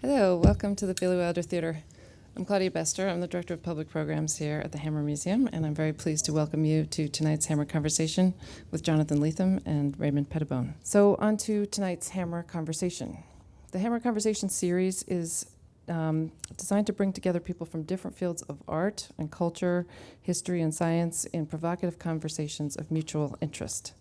Hello, welcome to the Billy Wilder Theater. I'm Claudia Bester. I'm the Director of Public Programs here at the Hammer Museum, and I'm very pleased to welcome you to tonight's Hammer Conversation with Jonathan Lethem and Raymond Pettibon. So on to tonight's Hammer Conversation. The Hammer Conversation series is designed to bring together people from different fields of art and culture, history and science in provocative conversations of mutual interest.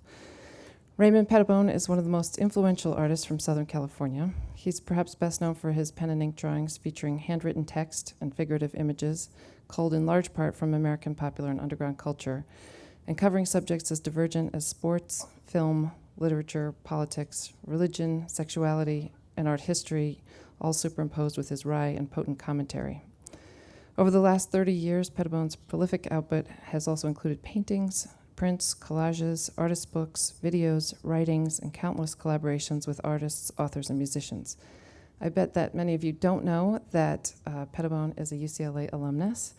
Raymond Pettibon is one of the most influential artists from Southern California. He's perhaps best known for his pen and ink drawings featuring handwritten text and figurative images, culled in large part from American popular and underground culture, and covering subjects as divergent as sports, film, literature, politics, religion, sexuality, and art history, all superimposed with his wry and potent commentary. Over the last 30 years, Pettibon's prolific output has also included paintings, prints, collages, artist books, videos, writings, and countless collaborations with artists, authors, and musicians. I bet that many of you don't know that Pettibon is a UCLA alumnus.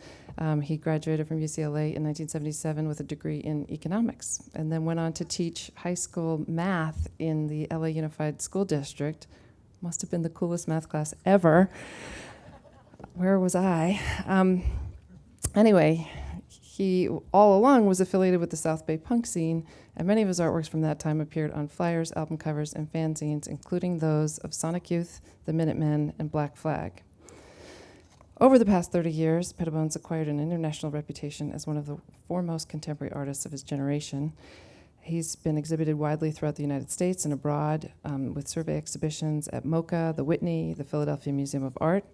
He graduated from UCLA in 1977 with a degree in economics, and then went on to teach high school math in the LA Unified School District. Must have been the coolest math class ever. Where was I? Anyway, he all along was affiliated with the South Bay punk scene, and many of his artworks from that time appeared on flyers, album covers, and fanzines, including those of Sonic Youth, the Minutemen, and Black Flag. Over the past 30 years, Pettibon's acquired an international reputation as one of the foremost contemporary artists of his generation. He's been exhibited widely throughout the United States and abroad with survey exhibitions at MoCA, the Whitney, the Philadelphia Museum of Art,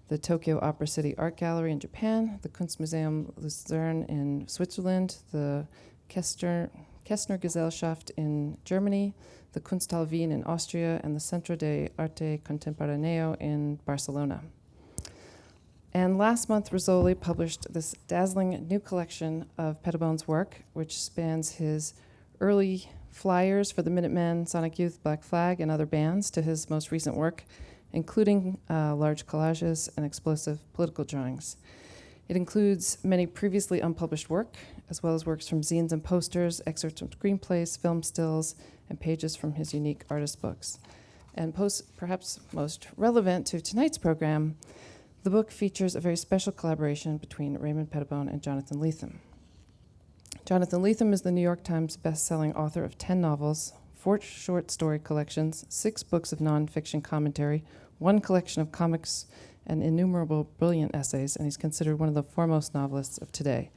the Tokyo Opera City Art Gallery in Japan, the Kunstmuseum Luzern in Switzerland, the Kestner Gesellschaft in Germany, the Kunsthalle Wien in Austria, and the Centro de Arte Contemporaneo in Barcelona. And last month, Rizzoli published this dazzling new collection of Pettibon's work, which spans his early flyers for the Minutemen, Sonic Youth, Black Flag, and other bands to his most recent work, including large collages and explosive political drawings. It includes many previously unpublished work, as well as works from zines and posters, excerpts from screenplays, film stills, and pages from his unique artist books. And perhaps most relevant to tonight's program, the book features a very special collaboration between Raymond Pettibon and Jonathan Lethem. Jonathan Lethem is the New York Times best-selling author of 10 novels, 4 short story collections, 6 books of nonfiction commentary, 1 collection of comics, and innumerable brilliant essays, and he's considered one of the foremost novelists of today.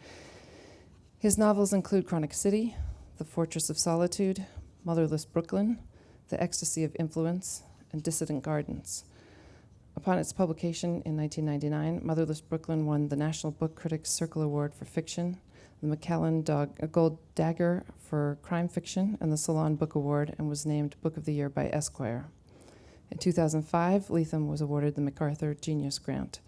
His novels include Chronic City, The Fortress of Solitude, Motherless Brooklyn, The Ecstasy of Influence, and Dissident Gardens. Upon its publication in 1999, Motherless Brooklyn won the National Book Critics Circle Award for Fiction, the Macallan Gold Dagger for Crime Fiction, and the Salon Book Award, and was named Book of the Year by Esquire. In 2005, Lethem was awarded the MacArthur Genius Grant.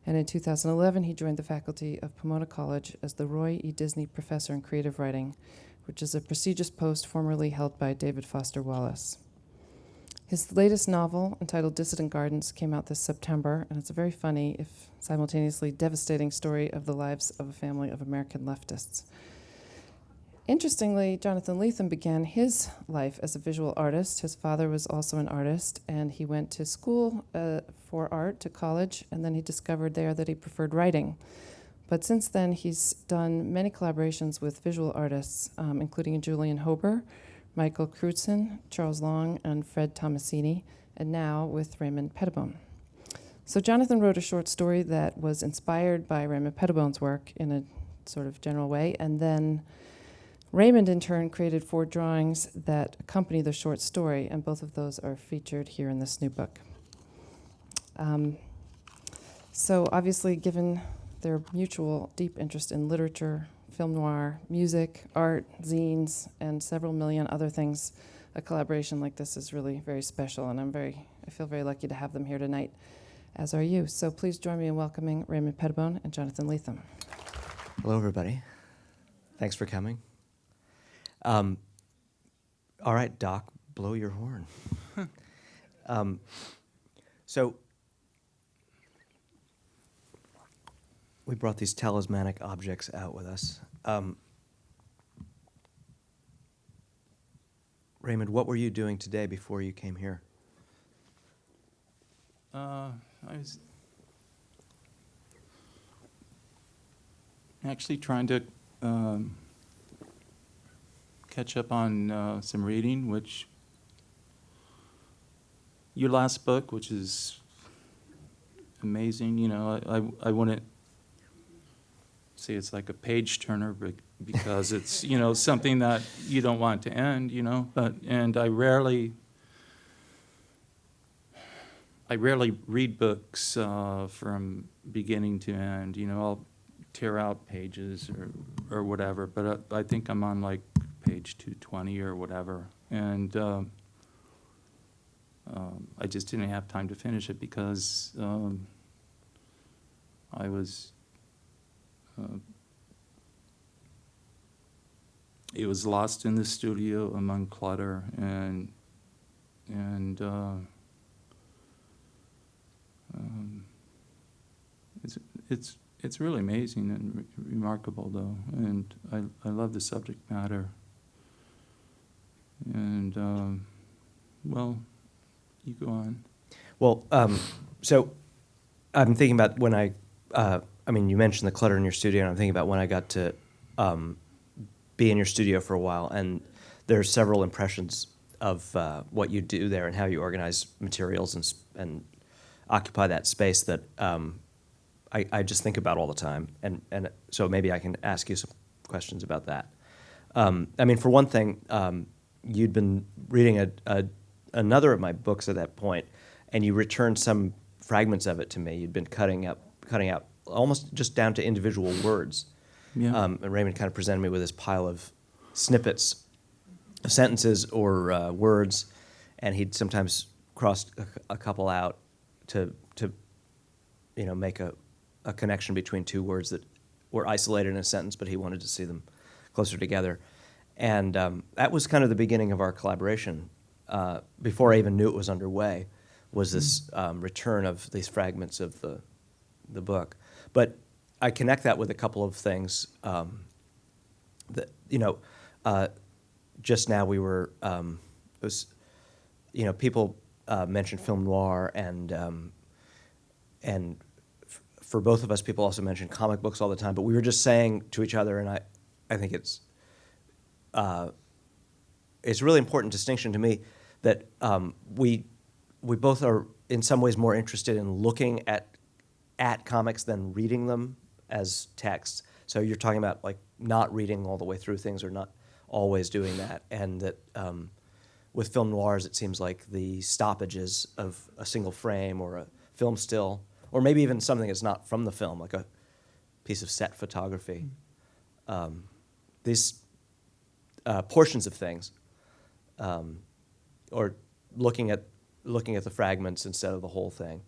And in 2011, he joined the faculty of Pomona College as the Roy E. Disney Professor in Creative Writing, which is a prestigious post formerly held by David Foster Wallace. His latest novel, entitled Dissident Gardens, came out this September, and it's a very funny, if simultaneously devastating, story of the lives of a family of American leftists. Interestingly, Jonathan Lethem began his life as a visual artist. His father was also an artist, and he went to school for art, to college, and then he discovered there that he preferred writing. But since then, he's done many collaborations with visual artists, including Julian Hober, Michael Crutzen, Charles Long, and Fred Tomasini, and now with Raymond Pettibon. So Jonathan wrote a short story that was inspired by Raymond Pettibon's work in a sort of general way, and then Raymond, in turn, created 4 drawings that accompany the short story, and both of those are featured here in this new book. So obviously, given their mutual deep interest in literature, film noir, music, art, zines, and several million other things, a collaboration like this is really very special, and I feel very lucky to have them here tonight, as are you. So please join me in welcoming Raymond Pettibon and Jonathan Lethem. Hello, everybody. Thanks for coming. All right, Doc, blow your horn. So we brought these talismanic objects out with us. Raymond, what were you doing today before you came here? I was actually trying to catch up on some reading, which your last book, which is amazing, you know, I wouldn't say it's like a page turner, but because it's, you know, something that you don't want to end, you know, and I rarely read books from beginning to end. You know, I'll tear out pages or whatever, but I think I'm on like page 220 or whatever, and I just didn't have time to finish it because I was it was lost in the studio among clutter, and it's really amazing and remarkable, though, and I love the subject matter. And well, you go on. Well, so I'm thinking about when I mean, you mentioned the clutter in your studio, and I'm thinking about when I got to be in your studio for a while, and there's several impressions of what you do there and how you organize materials and occupy that space that I just think about all the time, and so maybe I can ask you some questions about that. I mean, for one thing, you'd been reading another of my books at that point, and you returned some fragments of it to me. You'd been cutting out almost just down to individual words. Yeah. And Raymond kind of presented me with this pile of snippets of sentences or words, and he'd sometimes crossed a couple out to you know, make a connection between two words that were isolated in a sentence, but he wanted to see them closer together. And that was kind of the beginning of our collaboration. Before I even knew it was underway, was this return of these fragments of the book. But I connect that with a couple of things. That, you know, just now we were, it was, you know, people mentioned film noir, and for both of us, people also mention comic books all the time. But we were just saying to each other, and I think it's a really important distinction to me that we both are in some ways more interested in looking at comics than reading them as texts. So you're talking about like not reading all the way through things or not always doing that, and that with film noirs it seems like the stoppages of a single frame or a film still, or maybe even something that's not from the film, like a piece of set photography. These portions of things, or looking at the fragments instead of the whole thing.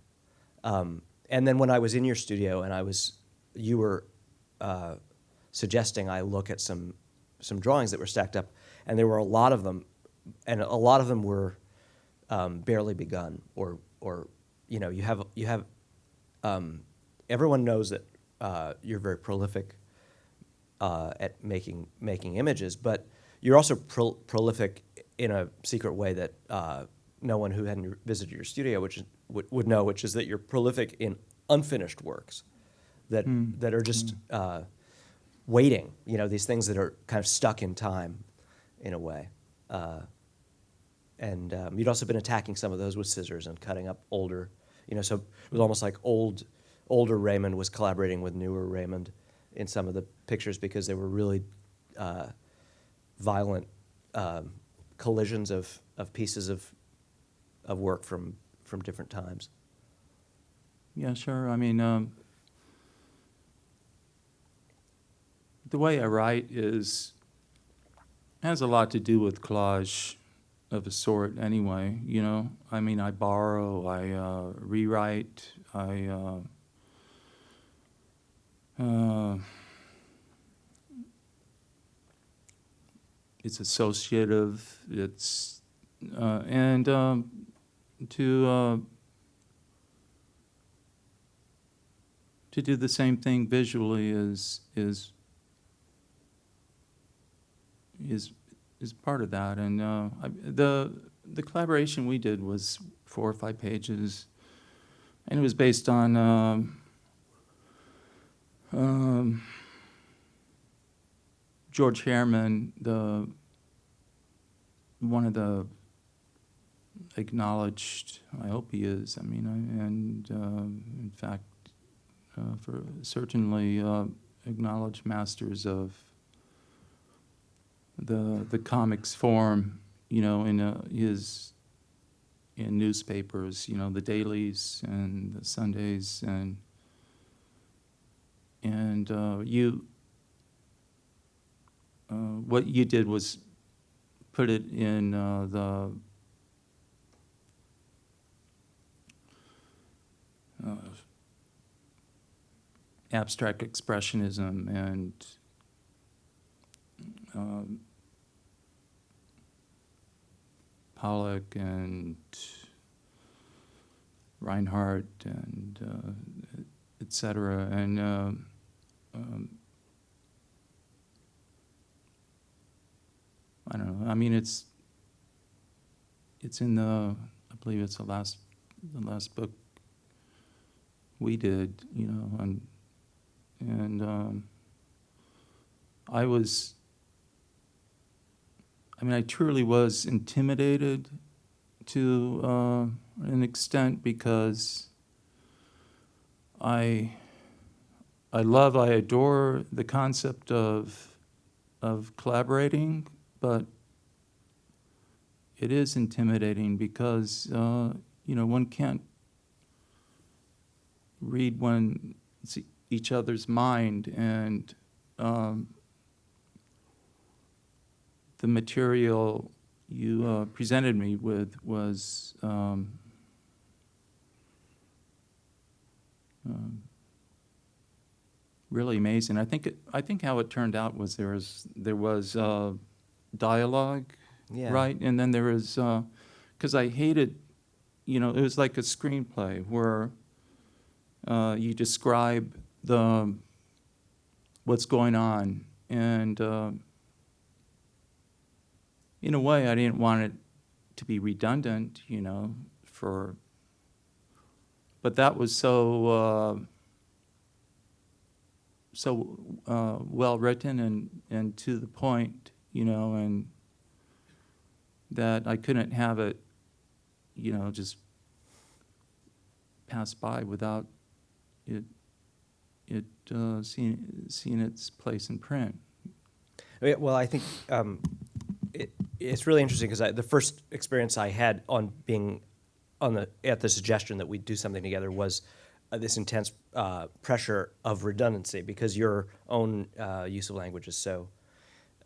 And then when I was in your studio and you were suggesting I look at some drawings that were stacked up, and there were a lot of them, and a lot of them were barely begun, or you know, you have everyone knows that you're very prolific at making images, but you're also prolific in a secret way that no one who hadn't visited your studio would know, which is that you're prolific in unfinished works that are just waiting. You know, these things that are kind of stuck in time, in a way. And you'd also been attacking some of those with scissors and cutting up older. You know, so it was almost like older Raymond was collaborating with newer Raymond in some of the pictures, because they were really violent collisions of pieces of work from different times. Yeah, sure. I mean, the way I write has a lot to do with collage of a sort anyway, you know. I mean, I borrow, I rewrite, it's associative, it's, and to do the same thing visually is part of that. And the collaboration we did was 4 or 5 pages, And it was based on George Herman, one of the acknowledged, I hope he is, in fact, for certainly acknowledged masters of the comics form, in newspapers, the dailies and the Sundays, and what you did was put it in the abstract expressionism and Pollock and Reinhardt and et cetera. And I don't know. It's in I believe it's the last book we did, and I truly was intimidated to an extent, because I adore the concept of collaborating, but it is intimidating because one can't read each other's mind, and the material you presented me with was really amazing. I think how it turned out was there was dialogue, Yeah. right, and then there was because I hated, it was like a screenplay where you describe what's going on, and in a way, I didn't want it to be redundant, but that was so well written and to the point, and that I couldn't have it, just pass by without it seeing its place in print. Well, I think it's really interesting because the first experience I had on being at the suggestion that we do something together was this intense pressure of redundancy, because your own use of language is so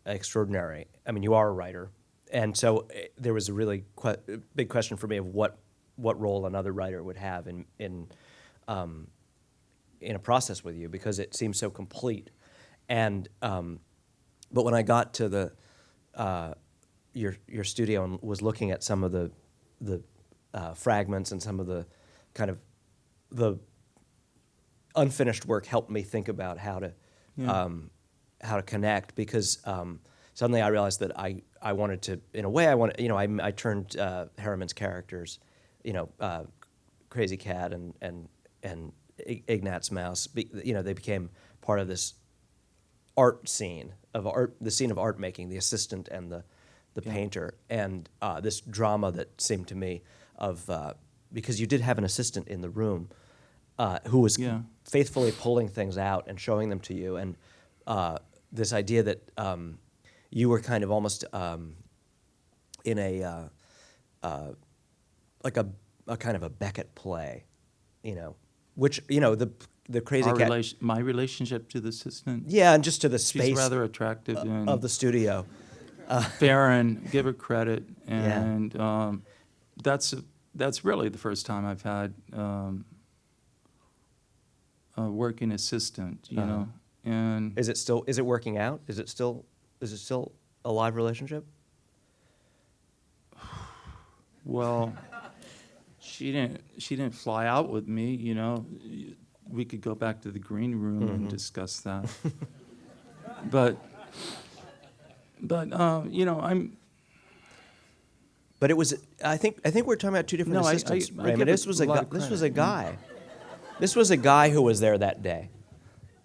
extraordinary. You are a writer, and so there was a really big question for me of what role another writer would have in a process with you, because it seems so complete. And but when I got to your studio and was looking at some of the fragments and some of the kind of the unfinished work, helped me think about how to connect, because suddenly I realized that I wanted to, in a way, I turned Harriman's characters, Crazy Cat and Ignat's Mouse, they became part of this art scene of art, the scene of art making, the assistant and the painter, and this drama that seemed to me of because you did have an assistant in the room who was faithfully pulling things out and showing them to you, and this idea that you were kind of almost in a like a kind of a Beckett play, which the Crazy Cat. My relationship to the assistant. Yeah, and just to the space. She's rather attractive of the studio. Farron, give her credit, and that's really the first time I've had a working assistant, you know. And is it working out? Is it still a live relationship? Well, she didn't fly out with me, you know. We could go back to the green room and discuss that. But you know, But it was, I think we're talking about two different No, I assistants, give Raymond. it This was a a lot guy. of This was a credit, yeah. guy. This was a guy who was there that day,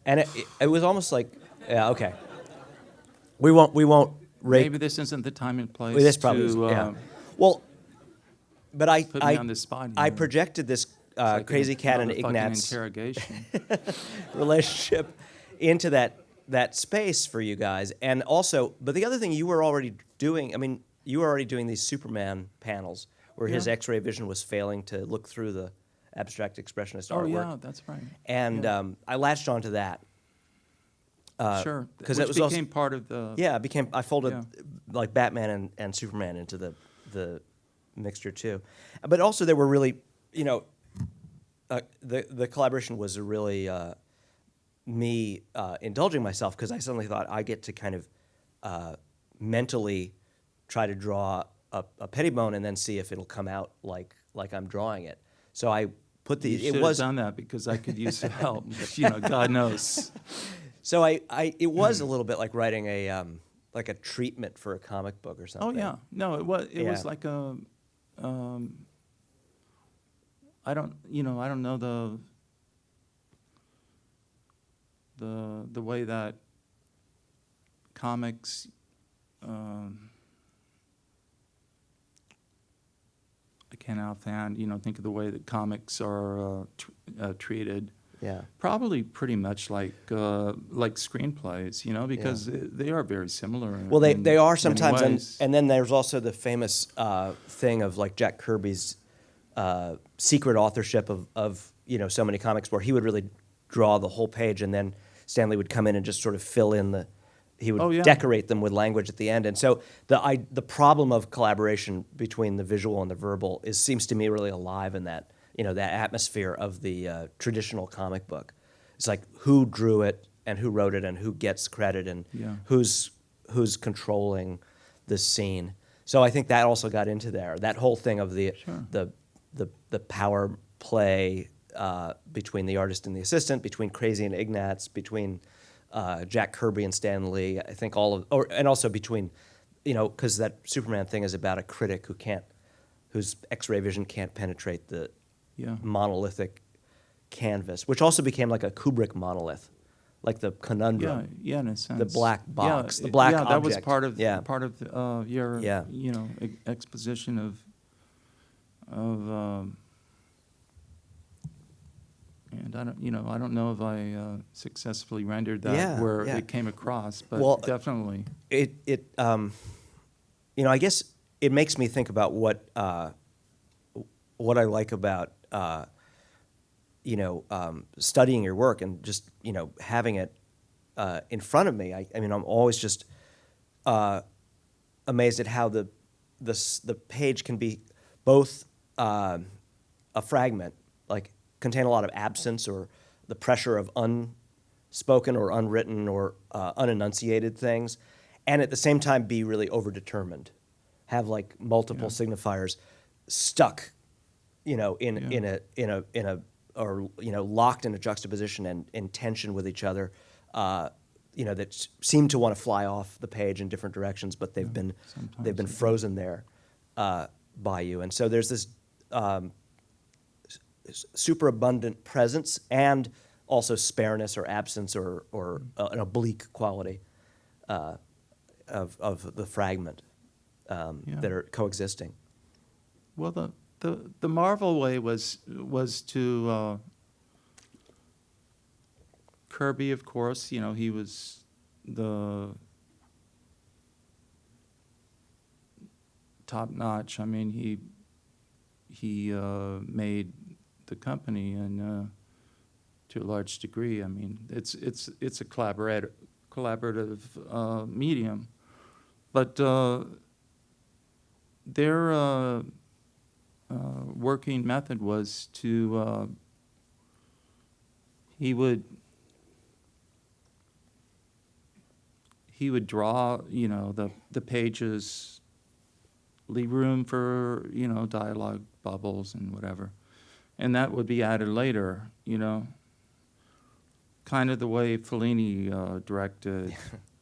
and it was almost like, yeah, okay. We won't rate. Maybe this isn't the time and place Well, this probably is, to yeah. Well, but put me on the spot I here. projected this It's like crazy a cat and motherfucking Ignatz interrogation. relationship into that space for you guys, and also, but the other thing you were already doing. I mean, you were already doing these Superman panels where his Yeah. X-ray vision was failing to look through the abstract expressionist Oh artwork. yeah, that's right. And Yeah. I latched onto that. Sure, 'cause which it was also- became part of the. Yeah, I folded Yeah. like Batman and Superman into the mixture too. But also there were really, the collaboration was a really me indulging myself, because I suddenly thought I get to kind of mentally try to draw a Pettibon and then see if it'll come out like I'm drawing it. So I put You it should was have done that because I could use some help. God knows. so it was a little bit like writing a treatment for a comic book or Oh something. yeah, no, it was Yeah. like a. I don't know the way that comics. I can't offhand, think of the way that comics are treated. Yeah. Probably pretty much like screenplays, because they are very similar. Well, in they are many sometimes, ways. and then there's also the famous thing of like Jack Kirby's secret authorship of so many comics, where he would really draw the whole page, and then Stanley would come in and just sort of fill in he would Oh, yeah. decorate them with language at the end. And so the problem of collaboration between the visual and the verbal seems to me really alive in that that atmosphere of the traditional comic book. It's like who drew it and who wrote it and who gets credit and Yeah. who's controlling the scene. So I think that also got into there. That whole thing of the power play between the artist and the assistant, between Crazy and Ignatz, between Jack Kirby and Stan Lee. I think and also between, because that Superman thing is about a critic whose X-ray vision can't penetrate the Yeah. monolithic canvas, which also became like a Kubrick monolith, like the conundrum. Yeah, in a sense. The black box, Yeah, the black that was object. part of Yeah. your Yeah. exposition of and I don't know if I successfully rendered that Yeah, where yeah. it came across, but Well, definitely. I guess it makes me think about what I like about studying your work and just having it in front of me. I mean, I'm always just amazed at how the page can be both a fragment, like contain a lot of absence or the pressure of unspoken or unwritten or unenunciated things, and at the same time be really overdetermined, have like multiple signifiers stuck, in a or locked in a juxtaposition and in tension with each other, that seem to want to fly off the page in different directions, but they've been frozen there by you, and so there's this superabundant presence and also spareness or absence or an oblique quality of the fragment that are coexisting. Well, the Marvel way was to Kirby, of course. He was the top notch. I mean, he made the company, and to a large degree, I mean, it's a collaborative medium, but their working method was to he would draw the pages, leave room for dialogue bubbles and whatever, and that would be added later, kind of the way Fellini directed.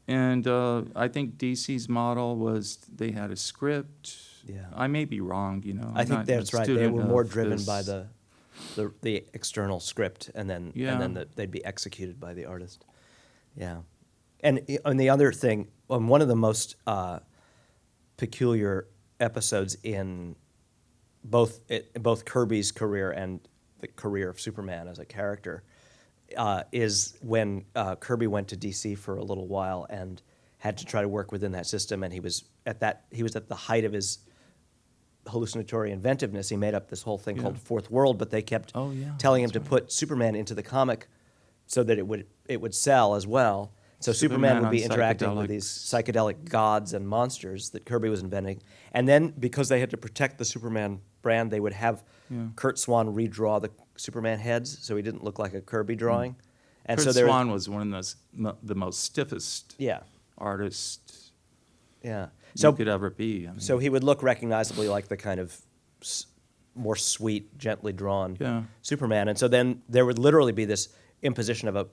And I think DC's model was they had a script, Yeah. I may be wrong, you know. I I'm think not that's a right. They student were more of driven by this. the external script, and then Yeah. they'd be executed by the artist. Yeah, and the other thing, one of the most peculiar episodes in both Kirby's career and the career of Superman as a character is when Kirby went to DC for a little while and had to try to work within that system, and he was at the height of his hallucinatory inventiveness. He made up this whole thing Yeah. called Fourth World, but they kept Oh, yeah, telling him that's to right. put Superman into the comic so that it would sell as well. So Superman Superman would be on interacting with psychedelics. these psychedelic gods and monsters that Kirby was inventing. And then because they had to protect the Superman brand, they would have Yeah. Kurt Swan redraw the Superman heads so he didn't look like a Kirby drawing. And Kurt so there Swan was one of the most stiffest yeah. artists Yeah. you So could ever be. I mean, so he would look recognizably like the kind of more sweet, gently drawn Yeah. Superman. And so then there would literally be this imposition of a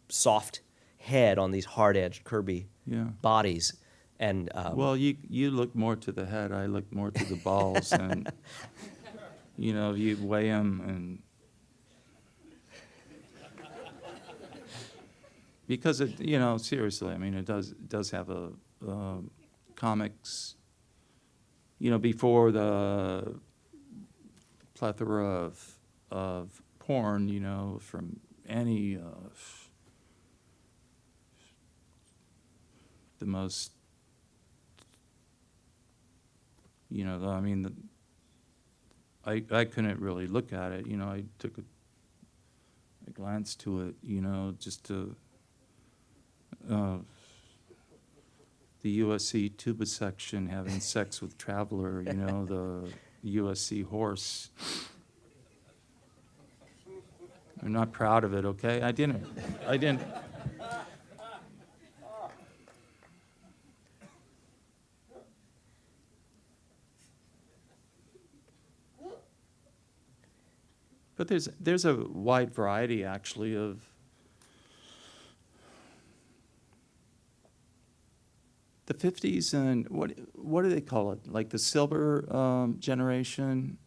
soft head on these hard-edged Kirby Yeah. bodies. And Well, you look more to the head. I look more to the balls, and you know, you weigh them, and because it, you know, seriously, I mean, it does have a comics. You know, before the plethora of porn, you know, from any the most. You know, I mean, I couldn't really look at it. You know, I took a glance to it. You know, just to the USC tuba section having sex with Traveler. You know, the USC horse. I'm not proud of it. Okay, I didn't. But there's a wide variety, actually, of the 50s and what do they call it? Like the silver generation.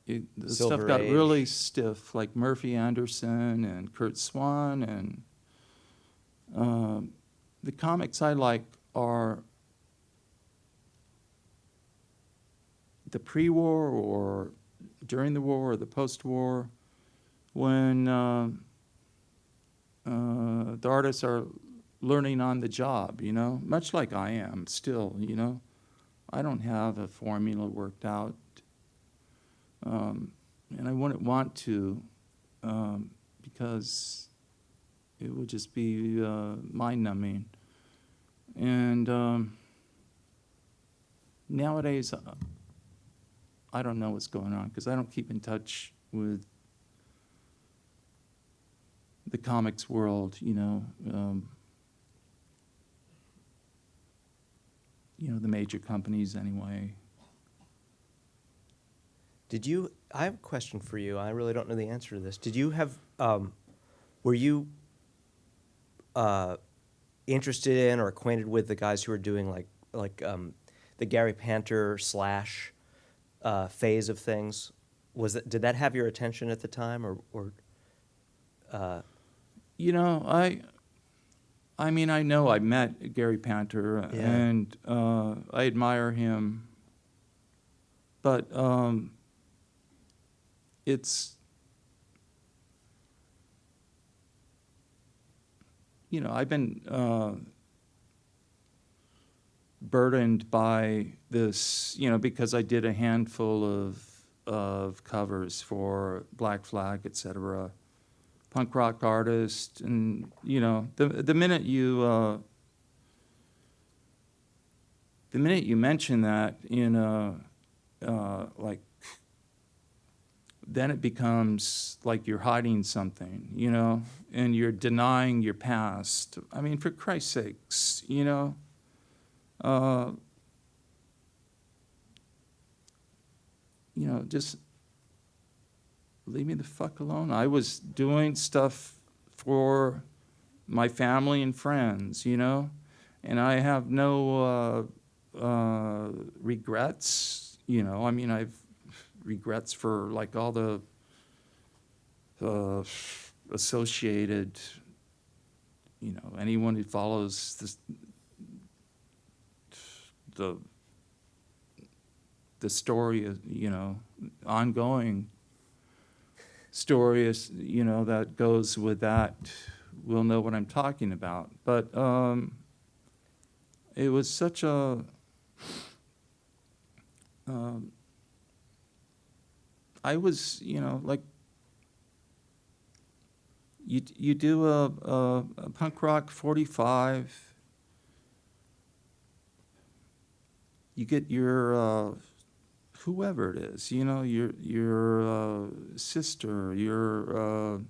The Silver stuff got Age. really stiff, like Murphy Anderson and Kurt Swan, and the comics I like are the pre-war or during the war or the post-war, when the artists are learning on the job, you know, much like I am still, you know. I don't have a formula worked out, and I wouldn't want to, because it would just be mind-numbing. And nowadays, I don't know what's going on because I don't keep in touch with the comics world, you know. You know, the major companies anyway. I have a question for you. I really don't know the answer to this. Did you have, were you interested in or acquainted with the guys who were doing like the Gary Panter / phase of things? Did that have your attention at the time, or You know, I mean, I know I met Gary Panter, Yeah. and I admire him, but it's, you know, I've been burdened by this, you know, because I did a handful of covers for Black Flag, etc., punk rock artist, and you know, the minute you mention that in like, then it becomes like you're hiding something, you know, and you're denying your past. I mean, for Christ's sakes, you know. You know, just leave me the fuck alone. I was doing stuff for my family and friends, you know, and I have no regrets. You know, I mean, I've regrets for like all the associated, you know, anyone who follows this, the story is, you know, ongoing story is, you know, that goes with that, will know what I'm talking about. But it was such a I was, you know, like, you do a punk rock 45, you get your whoever it is, you know, your sister, your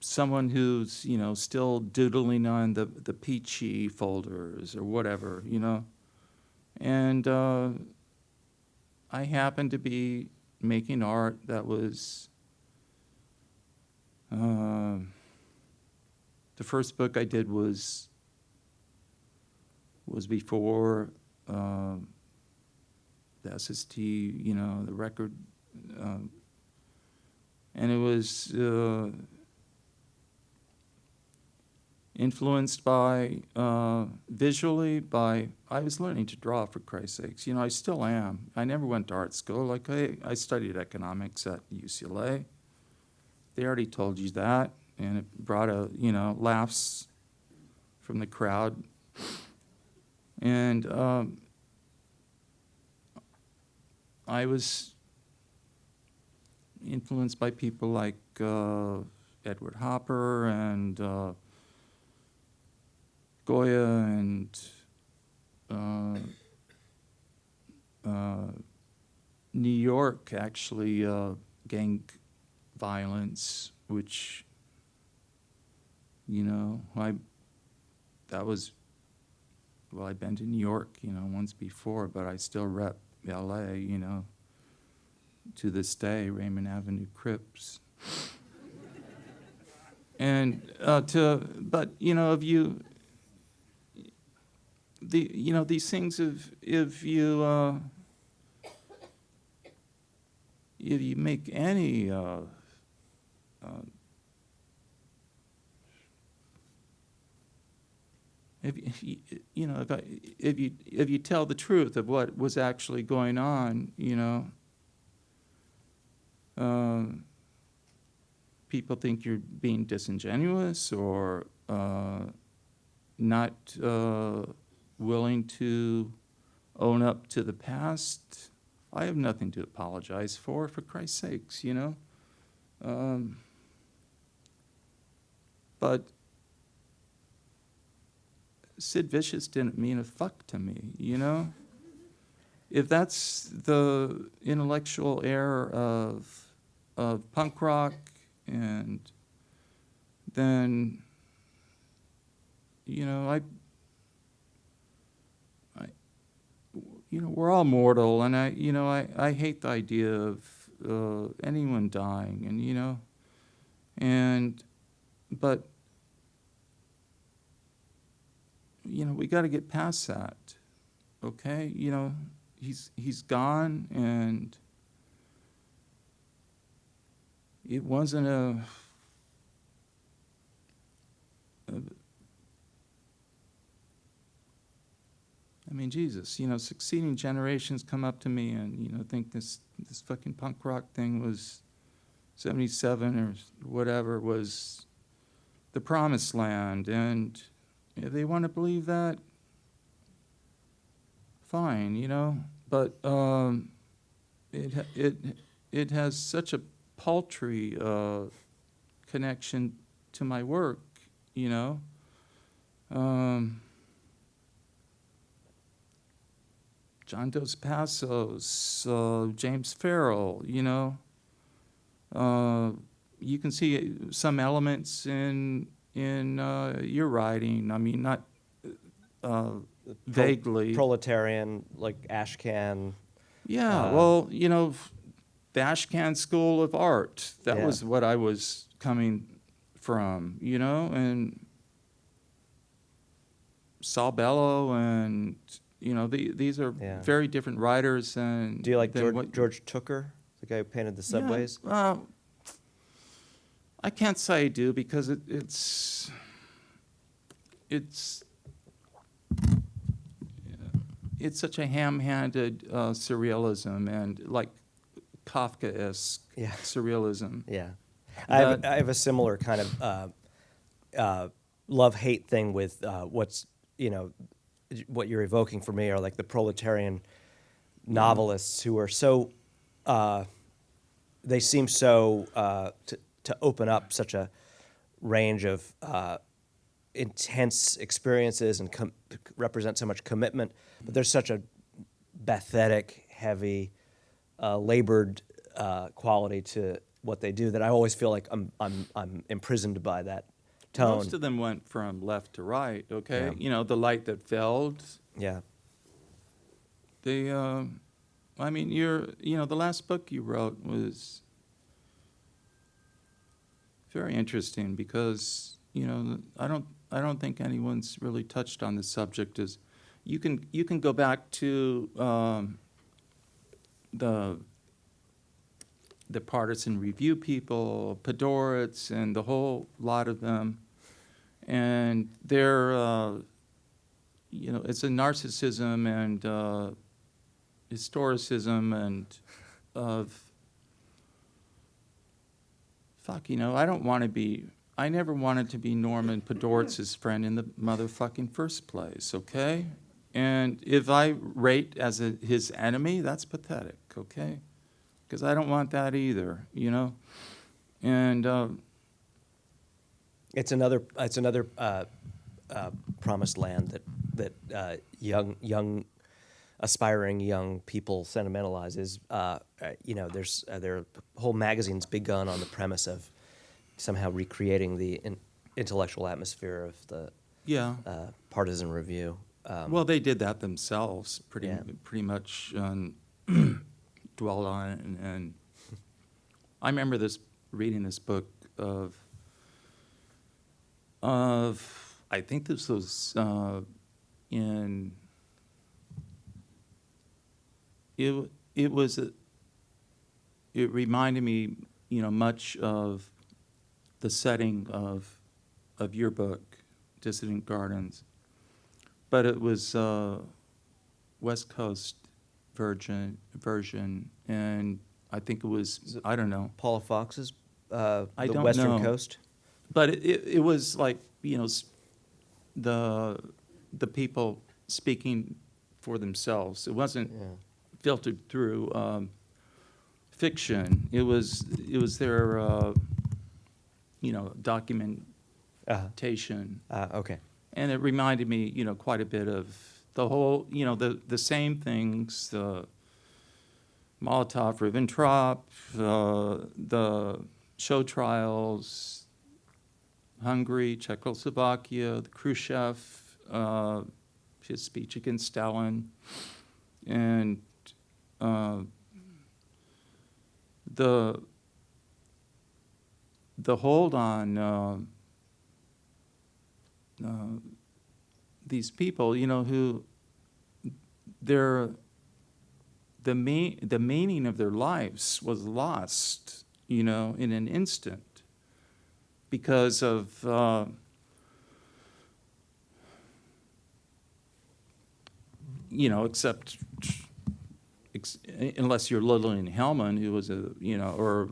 someone who's, you know, still doodling on the peachy folders or whatever, you know. And I happened to be making art that was, the first book I did was before the SST, you know, the record, and it was influenced by, visually by, I was learning to draw, for Christ's sakes. You know, I still am. I never went to art school. Like, I studied economics at UCLA. They already told you that, and it brought you know, laughs from the crowd. And I was influenced by people like Edward Hopper and Goya and New York, actually, gang violence, which, you know, that was, well, I'd been to New York, you know, once before, but I still rep LA, you know, to this day, Raymond Avenue Crips. And but, you know, if you, you know, these things, if you make any if you know, if you tell the truth of what was actually going on, you know, people think you're being disingenuous or not willing to own up to the past. I have nothing to apologize for Christ's sakes, you know. But Sid Vicious didn't mean a fuck to me, you know? If that's the intellectual air of punk rock, and then, you know, you know, we're all mortal, and I hate the idea of anyone dying, and, you know, but, you know, we got to get past that, okay? You know, he's gone, and it wasn't I mean, Jesus, you know, succeeding generations come up to me and, you know, think this fucking punk rock thing was 77 or whatever was the promised land. And if they want to believe that, fine, you know. But it has such a paltry connection to my work, you know. John Dos Passos, James Farrell, you know. You can see some elements in your writing. I mean, not vaguely. Proletarian, like Ashcan. Yeah, well, you know, the Ashcan School of Art, that was what I was coming from, you know, and Saul Bellow, and you know, these are Yeah. very different writers. And Do you like than what- George Tooker, the guy who painted the subways? Yeah, I can't say I do, because it's such a ham-handed surrealism, and like Kafkaesque Yeah. surrealism. Yeah. That- I have a similar kind of love-hate thing with what's, what you're evoking for me are like the proletarian novelists who are so, they seem so to open up such a range of intense experiences and represent so much commitment, but there's such a pathetic, heavy, labored quality to what they do that I always feel like I'm imprisoned by that tone. Most of them went from left to right, okay? Yeah. You know, The Light That Felled. Yeah. The last book you wrote was very interesting, because, I don't think anyone's really touched on the subject. Is you can go back to the partisan review people, Podhoretz, and the whole lot of them, and they're it's a narcissism and historicism and of I never wanted to be Norman Podhoretz's friend in the motherfucking first place, okay? And if I rate as his enemy, that's pathetic, okay? Because I don't want that either, And It's another promised land that young aspiring young people sentimentalize is there are whole magazines begun on the premise of somehow recreating the intellectual atmosphere of the partisan review. well, they did that themselves, pretty much dwell on it, and I remember reading this book of I think this was it reminded me, much of the setting of your book, Dissident Gardens, but it was West Coast version, and I think it was, I don't know, Paula Fox's I The don't Western know. Coast. But it was like, the people speaking for themselves. It wasn't filtered through fiction. It was their documentation, Okay. and it reminded me, quite a bit of the whole, the same things, the Molotov-Ribbentrop, the show trials, Hungary, Czechoslovakia, the Khrushchev, his speech against Stalin, and the hold on these people, who the meaning of their lives was lost, in an instant, because of unless you're Lillian Hellman, who was or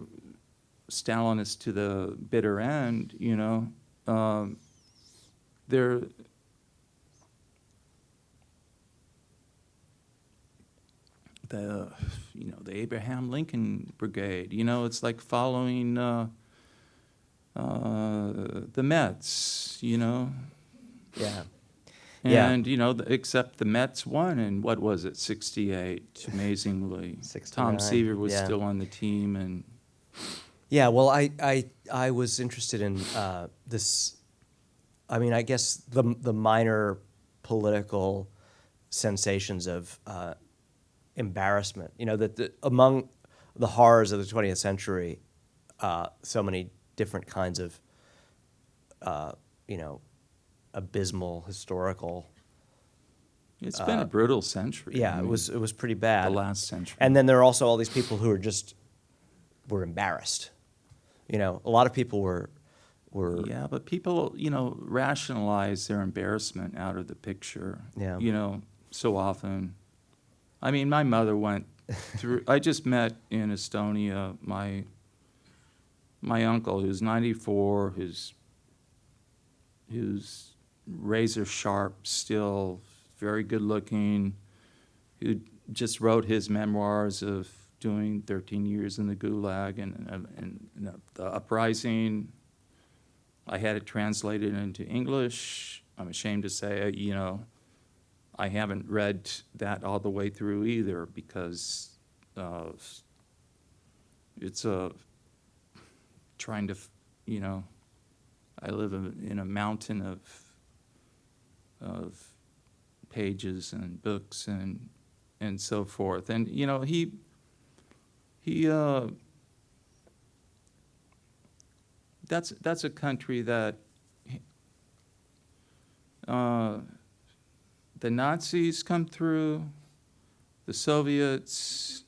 Stalinist to the bitter end, they're the Abraham Lincoln Brigade. It's like following the Mets. Yeah. And except the Mets won in what was it, 68? Amazingly, 69, Tom Seaver was yeah. still on the team, and Yeah, well, I was interested in this. I mean, I guess the minor political sensations of embarrassment. That among the horrors of the 20th century, so many different kinds of you know, abysmal historical. It's been a brutal century. Yeah, I it mean, was pretty bad. the last century. And then there are also all these people who were embarrassed. You know, a lot of people were Yeah, but people, rationalize their embarrassment out of the picture. Yeah. So often. I mean, my mother went through. I just met in Estonia my uncle, who's 94, who's razor sharp, still very good looking, who just wrote his memoirs of doing 13 years in the Gulag and the uprising. I had it translated into English. I'm ashamed to say, I haven't read that all the way through either, because it's trying to, I live in a mountain of pages and books and so forth. And, he that's a country that the Nazis come through, the Soviets,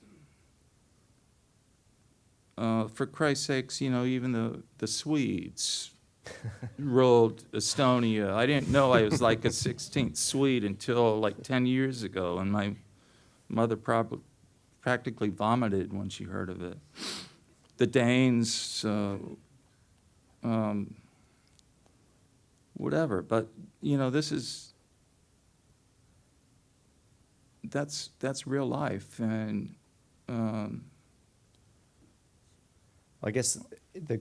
for Christ's sakes, even the Swedes ruled Estonia. I didn't know I was like a 16th Swede until like 10 years ago, and my mother practically vomited when she heard of it. The Danes, whatever, but that's real life, and I guess the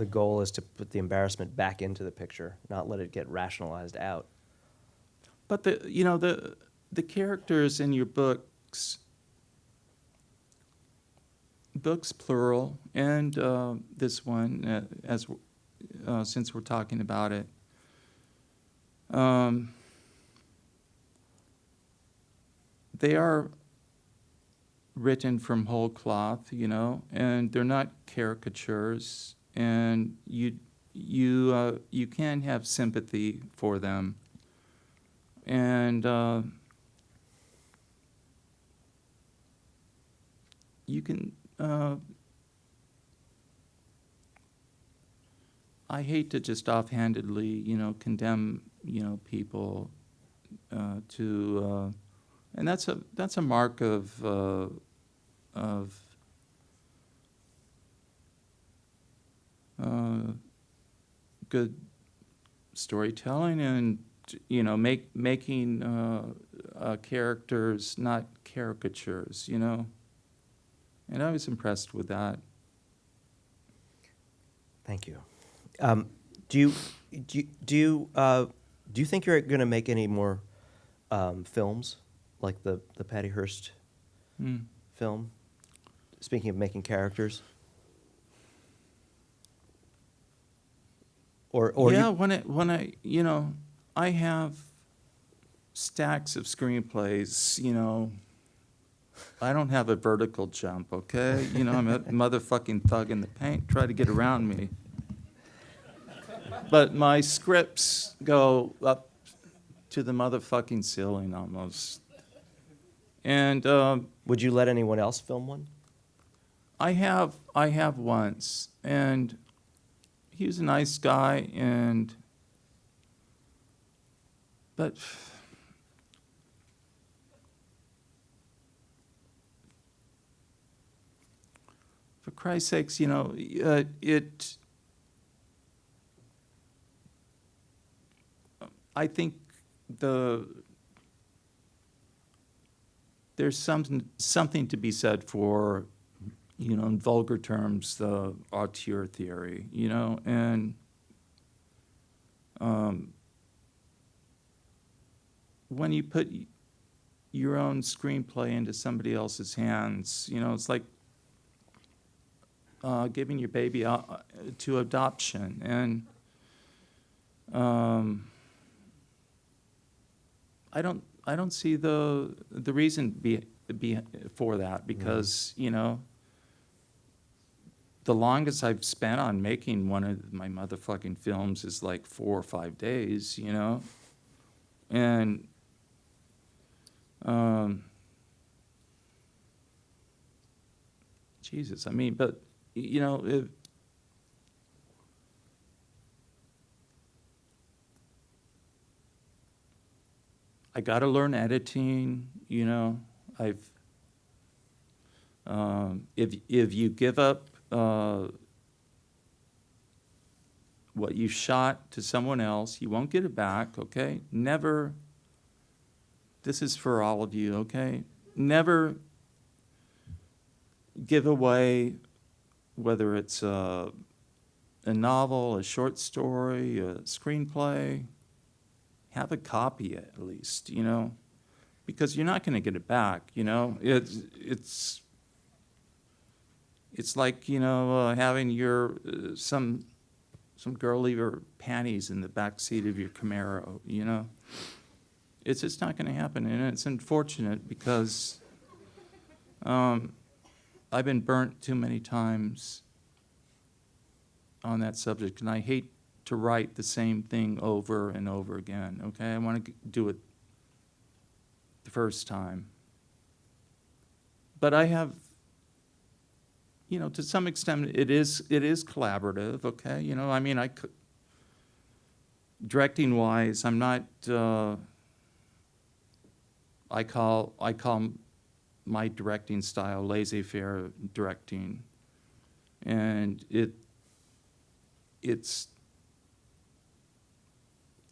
goal is to put the embarrassment back into the picture, not let it get rationalized out. but the characters in your books plural, and this one, since we're talking about it, they are written from whole cloth, and they're not caricatures, and you can have sympathy for them, and you can. I hate to just offhandedly, condemn, people to, and that's a mark of good storytelling, and making characters not caricatures, and I was impressed with that. Thank you. Do you think you're going to make any more films like the Patty Hearst film? Speaking of making characters, or yeah, I have stacks of screenplays. I don't have a vertical jump, okay? I'm a motherfucking thug in the paint. Try to get around me. But my scripts go up to the motherfucking ceiling almost. And would you let anyone else film one? I have once, and he was a nice guy, but for Christ's sakes, I think there's something to be said for, in vulgar terms, the auteur theory, and when you put your own screenplay into somebody else's hands, it's like giving your baby to adoption, and I don't see the reason be for that, because the longest I've spent on making one of my motherfucking films is like 4 or 5 days, you know? And Jesus, I mean, but, you know, I got to learn editing, you know. If you give up what you shot to someone else, you won't get it back, okay? Never, this is for all of you, okay? Never give away, whether it's a novel, a short story, a screenplay, have a copy at least, you know, because you're not going to get it back, you know. It's like, you know, having your some girl leave her panties in the back seat of your Camaro, you know. It's just not going to happen, and it's unfortunate because I've been burnt too many times on that subject, and I hate to write the same thing over and over again, okay? I want to do it the first time. But I have, you know, to some extent, it is collaborative, okay? You know, I mean, directing-wise, I'm not, I call my directing style laissez-faire directing. And it's,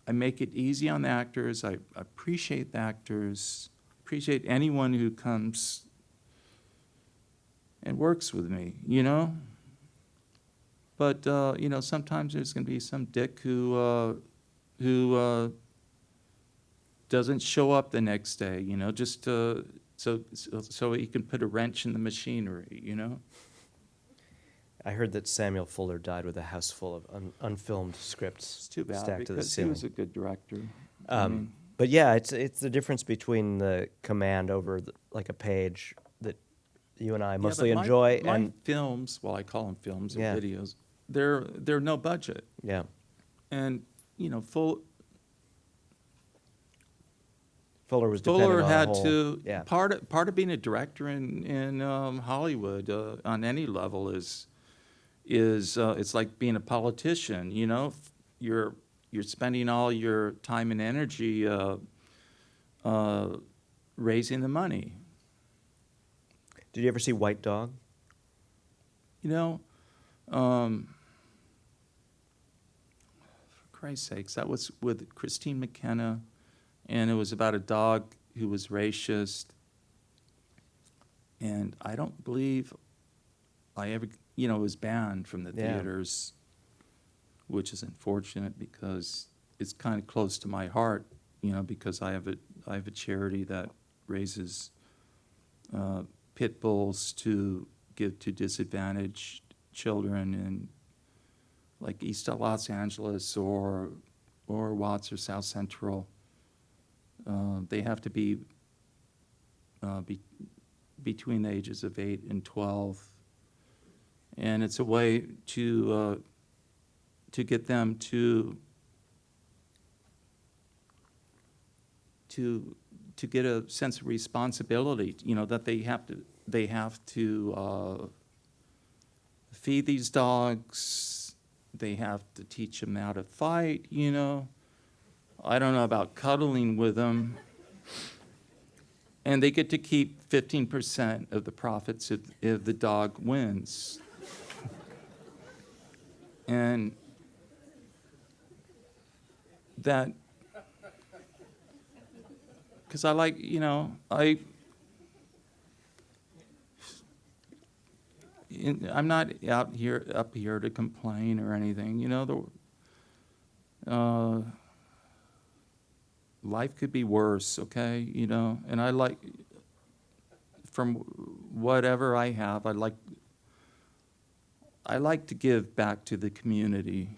I make it easy on the actors. I appreciate the actors, appreciate anyone who comes and works with me, you know? But, you know, sometimes there's going to be some dick who doesn't show up the next day, you know, just so he can put a wrench in the machinery, you know? I heard that Samuel Fuller died with a house full of unfilmed scripts It's too bad stacked to the because he ceiling. was a good director. I mean, But yeah, it's the difference between the command over like a page that you and I yeah, mostly but enjoy my and films, well, I call them films or Yeah. videos, they're no budget. yeah. And, you know, Fuller was dependent Fuller on a had whole, to, yeah. part of being a director in Hollywood on any level is it's like being a politician, you know? You're spending all your time and energy raising the money. Did you ever see White Dog? You know, for Christ's sakes, that was with Christine McKenna, and it was about a dog who was racist. And I don't believe I ever, you know, it was banned from the Yeah. theaters, which is unfortunate because it's kind of close to my heart, you know, because I have a charity that raises pit bulls to give to disadvantaged children in like East Los Angeles or Watts or South Central. They have to be between the ages of 8 and 12, and it's a way to get them to get a sense of responsibility. You know, that they have to feed these dogs. They have to teach them how to fight. You know, I don't know about cuddling with them. And they get to keep 15% of the profits if the dog wins. And that, because I like, you know, I'm not up here to complain or anything. You know, life could be worse, okay? You know, and I like, from whatever I have, I like to give back to the community.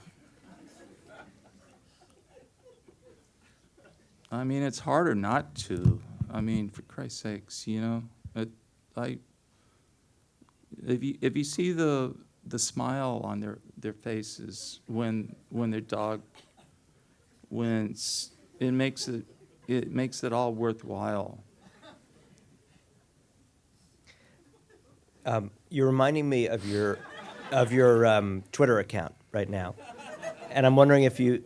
I mean, it's harder not to. I mean, for Christ's sakes, you know, if you see the the smile on their faces when their dog wins. It makes it all worthwhile. You're reminding me of your Twitter account right now, and I'm wondering if you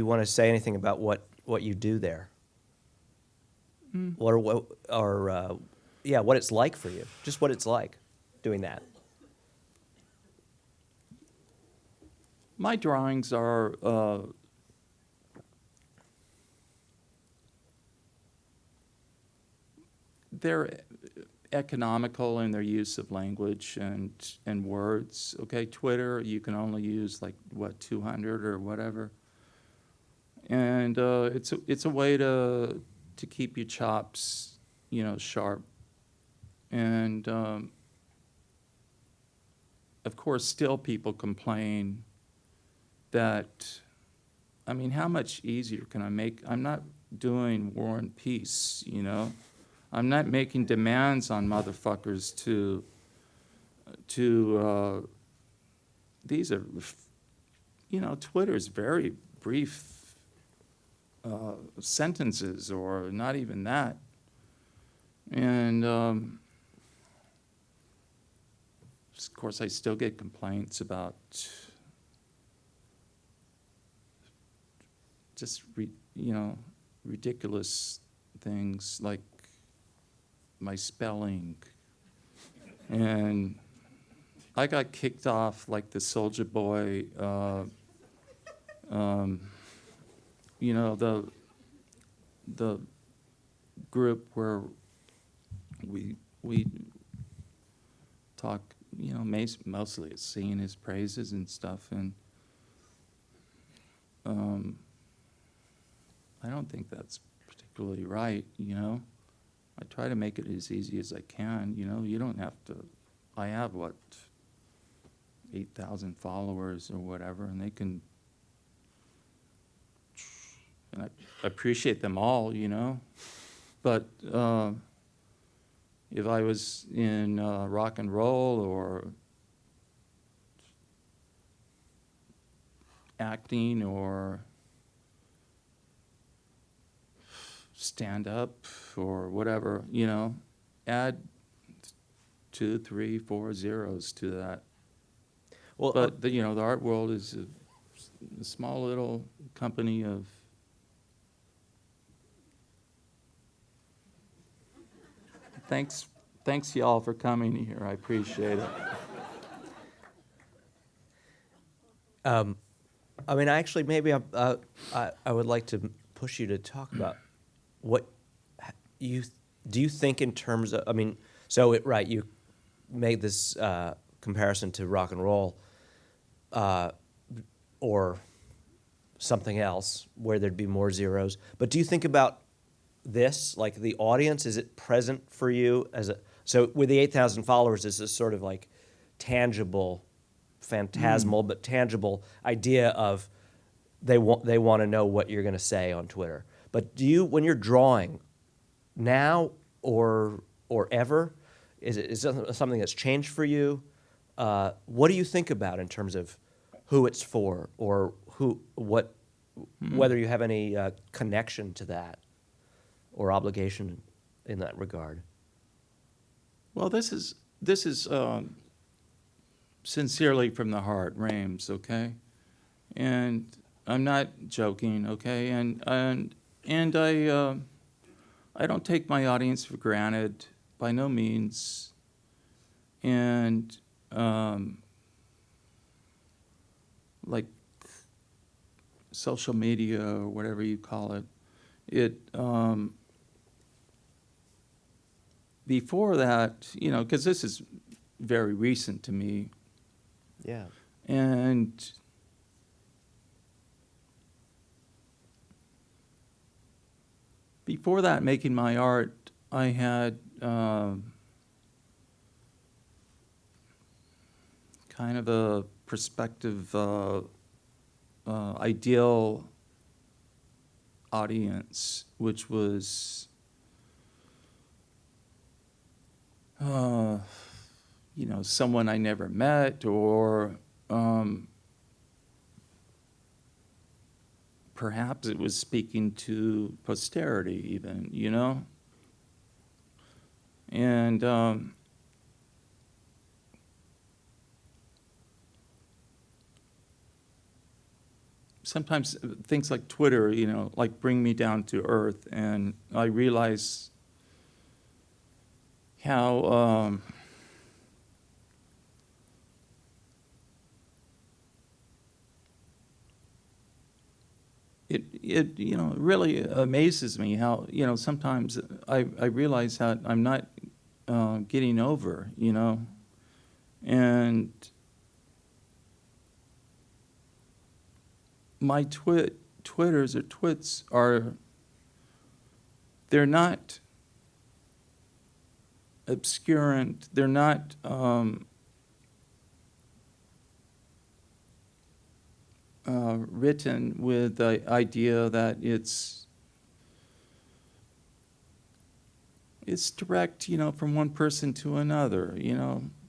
want to say anything about what you do there, or what it's like for you, just what it's like doing that. My drawings are they're economical in their use of language and words. Okay, Twitter, you can only use 200 or whatever, and it's a way to keep your chops, sharp, and of course, still people complain that, I mean, how much easier can I make? I'm not doing War and Peace, I'm not making demands on motherfuckers to these are, Twitter's very brief sentences, or not even that. And of course, I still get complaints about just ridiculous things like my spelling, and I got kicked off like the Soulja Boy, the group where we talk, mostly singing his praises and stuff, and I don't think that's particularly right, I try to make it as easy as I can, you don't have to. I have 8,000 followers or whatever, and they can, and I appreciate them all, but if I was in rock and roll or acting or stand up or whatever, add 2, 3, 4 zeros to that. Well, But the art world is a small little company of thanks y'all for coming here. I appreciate it. I mean, actually, maybe I would like to push you to talk about what do you think in terms of, I mean, so right, you made this comparison to rock and roll or something else where there'd be more zeros, but do you think about this, like the audience, is it present for you so with the 8,000 followers, is this sort of like tangible, phantasmal, but tangible idea of they want to know what you're going to say on Twitter. But do you, when you're drawing now or ever, is it something that's changed for you? What do you think about in terms of who it's for, or whether you have any connection to that or obligation in that regard? Well, this is sincerely from the heart, Rames, okay? And I'm not joking, okay? And I don't take my audience for granted, by no means. And like social media or whatever you call it, before that, because this is very recent to me. Yeah. And before that, making my art, I had kind of a perspective, ideal audience, which was, someone I never met, or perhaps it was speaking to posterity even, And sometimes things like Twitter, like bring me down to earth, and I realize how it really amazes me how sometimes I realize that I'm not getting over, and my Twitters or twits they're not obscurant, they're not written with the idea that it's direct, from one person to another,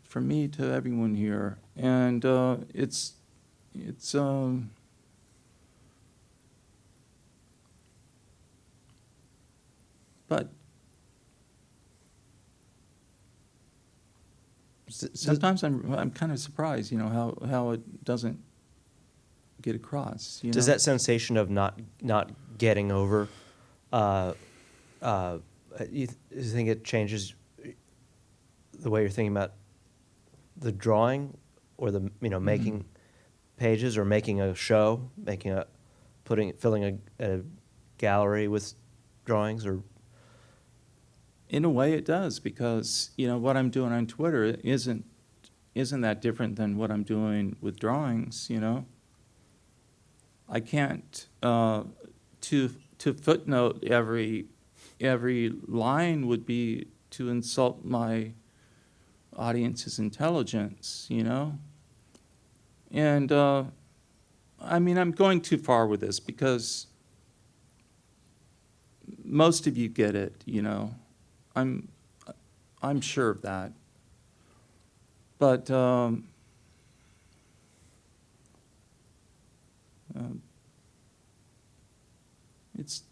from me to everyone here, and it's but sometimes I'm kind of surprised, how it doesn't get across. Does that sensation of not getting over, you think it changes the way you're thinking about the drawing, or the making pages, or making a show, filling a gallery with drawings, or? In a way, it does, because what I'm doing on Twitter isn't that different than what I'm doing with drawings. I can't to footnote every line would be to insult my audience's intelligence. And I'm going too far with this, because most of you get it. I'm sure of that. But it's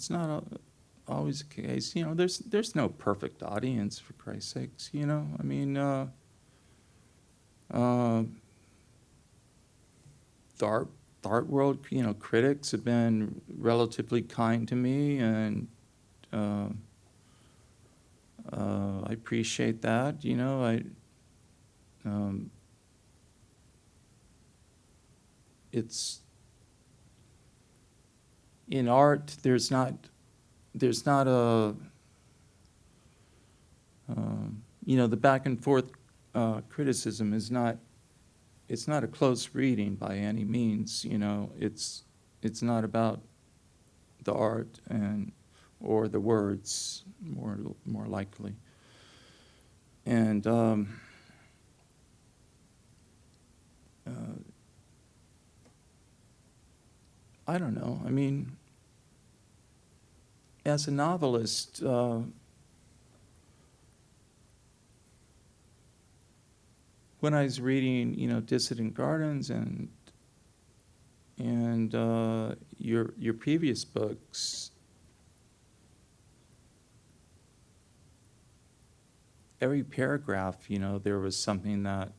not always the case. There's no perfect audience, for Christ's sakes. The art world, critics have been relatively kind to me, and I appreciate that. It's in art. There's not a the back and forth criticism is not. It's not a close reading by any means. It's not about the art or the words, more likely. And I don't know. As a novelist, when I was reading, Dissident Gardens and your previous books, every paragraph, there was something that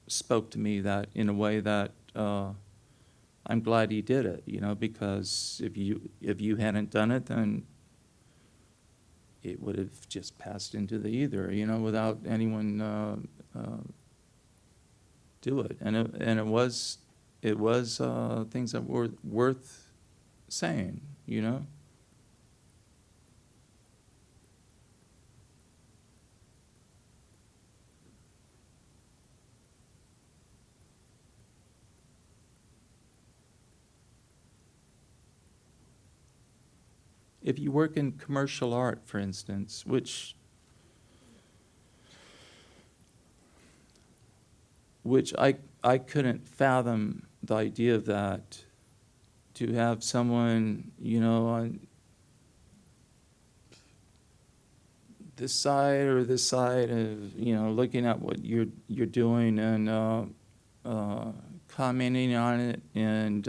spoke to me that in a way that I'm glad he did it, because if you hadn't done it, then it would have just passed into the ether, without anyone do it. And it was things that were worth saying, If you work in commercial art, for instance, which I couldn't fathom the idea of that, to have someone, this side or this side, looking at what you're doing and commenting on it and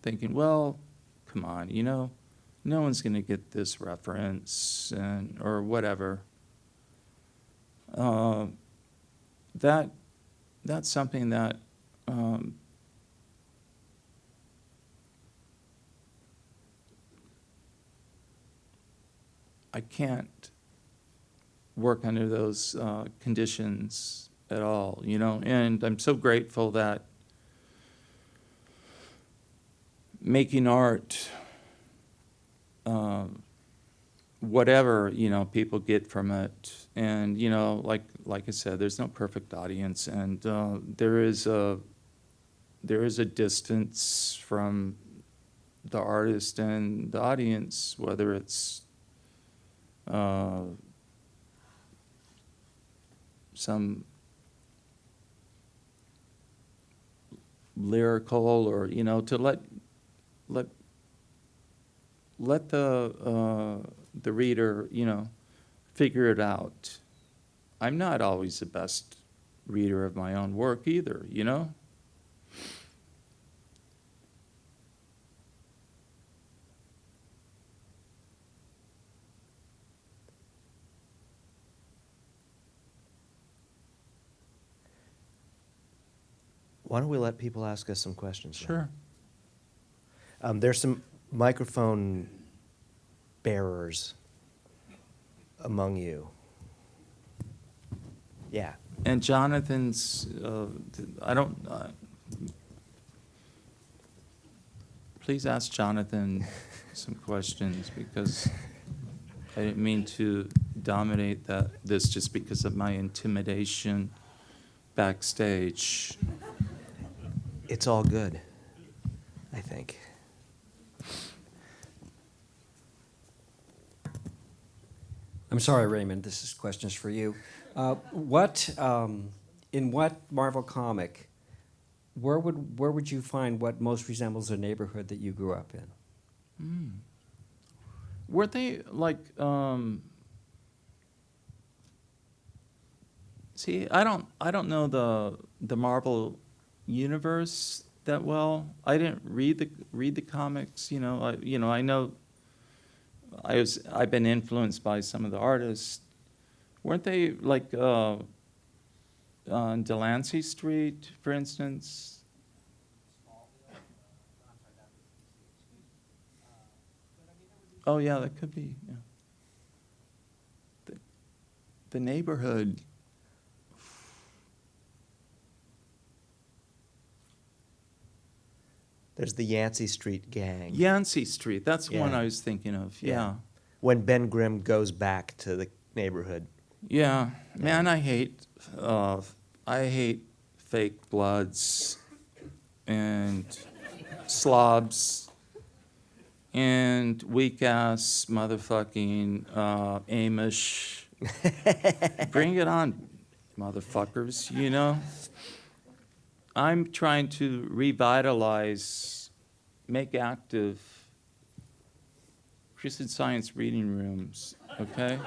thinking, well, come on, no one's going to get this reference or whatever. That's something that I can't work under those conditions at all, and I'm so grateful that making art, whatever, people get from it, and, like I said, there's no perfect audience, and there is a distance from the artist and the audience, whether it's some lyrical or to let the reader figure it out. I'm not always the best reader of my own work either, Why don't we let people ask us some questions now? Sure. There's some microphone bearers among you. Yeah. And Jonathan's, please ask Jonathan some questions, because I didn't mean to dominate this just because of my intimidation backstage. It's all good, I think. I'm sorry, Raymond, this is questions for you. In what Marvel comic, where would you find what most resembles a neighborhood that you grew up in? Were they like, see, I don't know the Marvel universe that well. I didn't read the comics, I know I've been influenced by some of the artists. Weren't they like on Delancey Street, for instance? Oh yeah, that could be. Yeah. The neighborhood. There's the Yancey Street gang. Yancey Street, that's one Yeah. I was thinking of, yeah. When Ben Grimm goes back to the neighborhood. Yeah, man, I hate fake bloods and slobs and weak-ass motherfucking Amish. Bring it on, motherfuckers, I'm trying to revitalize, make active Christian Science reading rooms, okay?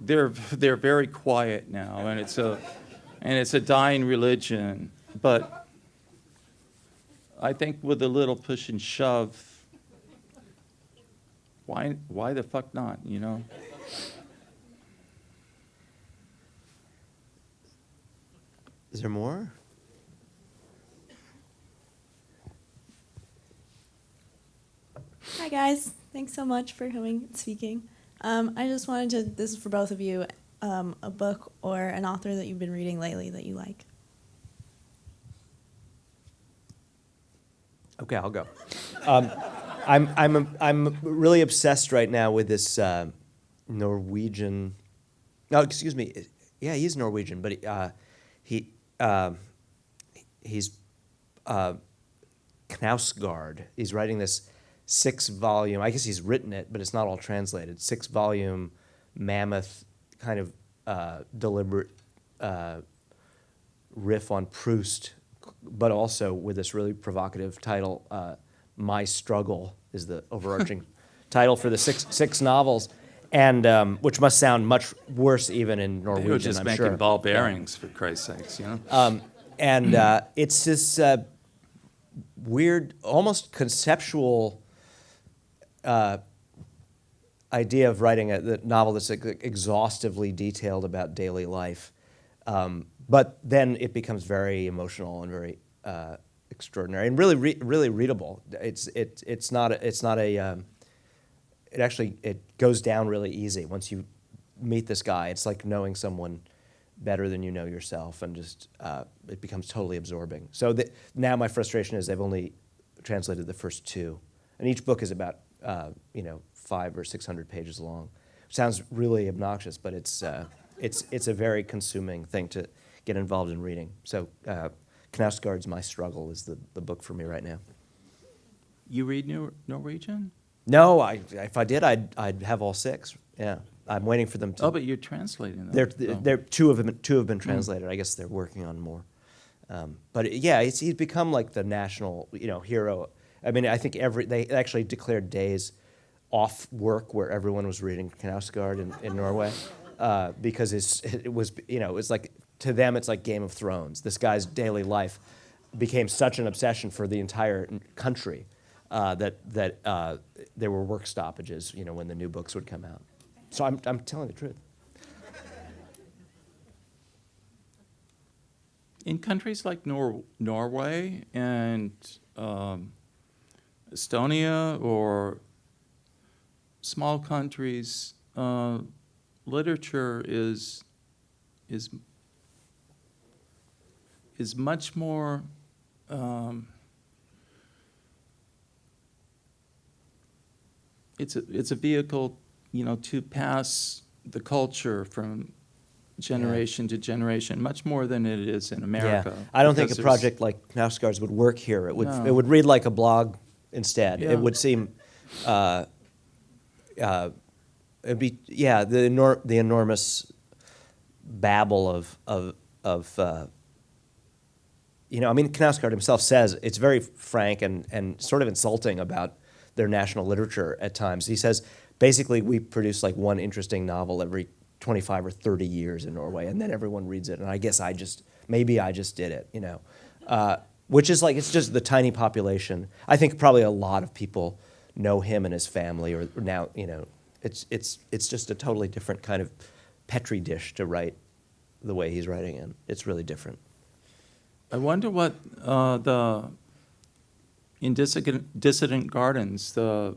They're very quiet now, and it's a dying religion. But I think with a little push and shove, why the fuck not, Is there more? Hi guys, thanks so much for coming and speaking. I just wanted to, this is for both of you, a book or an author that you've been reading lately that you like. Okay, I'll go. I'm really obsessed right now with this Norwegian. No, excuse me. Yeah, he's Norwegian, but he's Knausgaard. He's writing this 6-volume. I guess he's written it, but it's not all translated. 6-volume, mammoth kind of deliberate riff on Proust, but also with this really provocative title, My Struggle. is the overarching title for the six novels, and which must sound much worse even in Norwegian. They were just I'm making sure. ball bearings, for Christ's sakes, you know? And it's this weird, almost conceptual idea of writing the novel that's exhaustively detailed about daily life. But then it becomes very emotional and very extraordinary and really readable. It's not a it goes down really easy once you meet this guy. It's like knowing someone better than you know yourself, and just it becomes totally absorbing. So now my frustration is they've only translated the first 2, and each book is about 500 or 600 pages long. Sounds really obnoxious, but it's a very consuming thing to get involved in reading. So Knausgaard's My Struggle is the book for me right now. You read Norwegian? No, if I did, I'd have all 6. Yeah, I'm waiting for them to. Oh, but you're translating them. They're two have been translated. I guess they're working on more. But yeah, he's become like the national hero. I mean, I think they actually declared days off work where everyone was reading Knausgaard in Norway because it was it's like, to them it's like Game of Thrones. This guy's daily life became such an obsession for the entire country that there were work stoppages when the new books would come out. So I'm telling the truth. In countries like Norway and Estonia or small countries, literature is much more it's a vehicle, to pass the culture from generation to generation, much more than it is in America. Yeah. I don't think because a project like Knausgaard's would work here. It would read like a blog instead. Yeah. It would seem it'd be the enormous babble of Knausgaard himself says it's very frank and sort of insulting about their national literature at times. He says basically we produce like one interesting novel every 25 or 30 years in Norway, and then everyone reads it, and I guess I just did it, which is like, it's just the tiny population. I think probably a lot of people know him and his family, or now, it's just a totally different kind of Petri dish to write the way he's writing in. It's really different. I wonder what in Dissident Gardens, the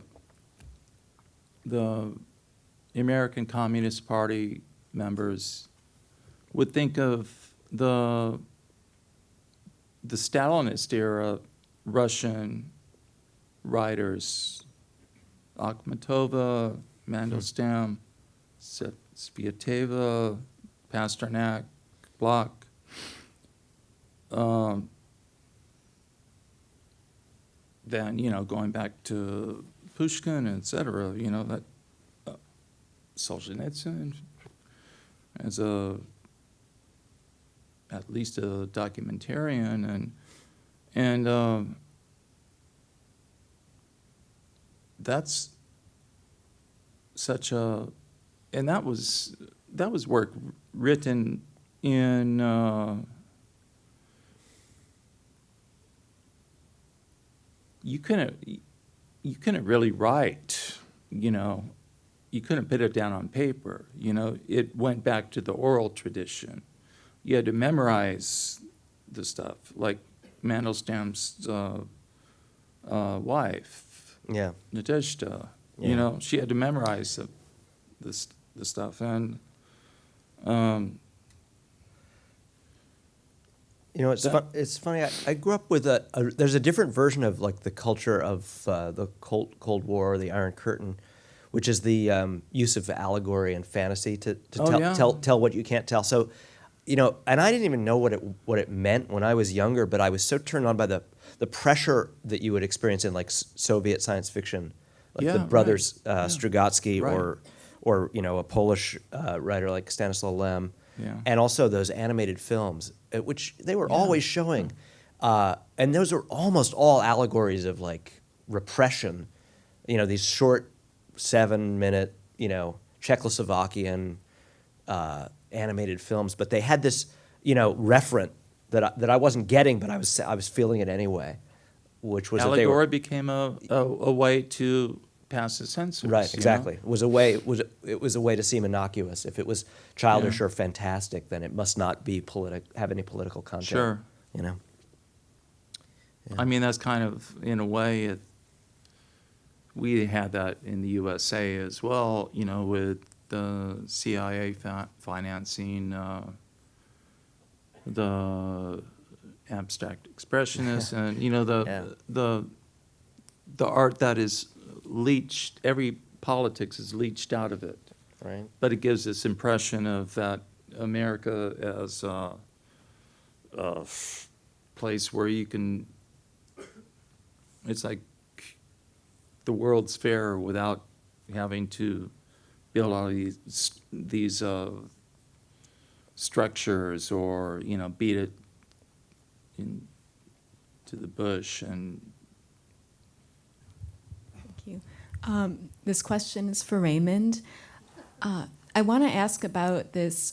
American Communist Party members would think of the Stalinist era Russian writers, Akhmatova, Mandelstam, Sviateva, Pasternak, Bloch. Then, going back to Pushkin, et cetera, that Solzhenitsyn as at least a documentarian, and that's such a, and that was work written in you couldn't really write, you couldn't put it down on paper, it went back to the oral tradition. You had to memorize the stuff, like Mandelstam's wife, Yeah. Nadezhda, Yeah. she had to memorize the stuff, and it's funny. I grew up with there's a different version of like the culture of the Cold War, the Iron Curtain, which is the use of allegory and fantasy to tell what you can't tell. So, and I didn't even know what it meant when I was younger, but I was so turned on by the pressure that you would experience in like Soviet science fiction, like the brothers Strugatsky, Right. or a Polish writer like Stanislaw Lem. Yeah. And also those animated films, which they were always showing. And those are almost all allegories of like repression these short 7-minute, Czechoslovakian animated films, but they had this, referent that I wasn't getting, but I was feeling it anyway, which was that they Allegory were became a way to pass the censors. right. you know? Exactly. It was a way. It was a way to seem innocuous. If it was childish Yeah. or fantastic, then it must not be have any political content. Sure. Yeah. I mean, that's kind of, in a way, we had that in the USA as well, with the CIA financing the abstract expressionists and, the art that is leached, every politics is leached out of it. Right. But it gives this impression of that America as a place where you can, it's like the World's Fair without having to build all these structures or, beat it to the bush. And Thank you. This question is for Raymond. I want to ask about this,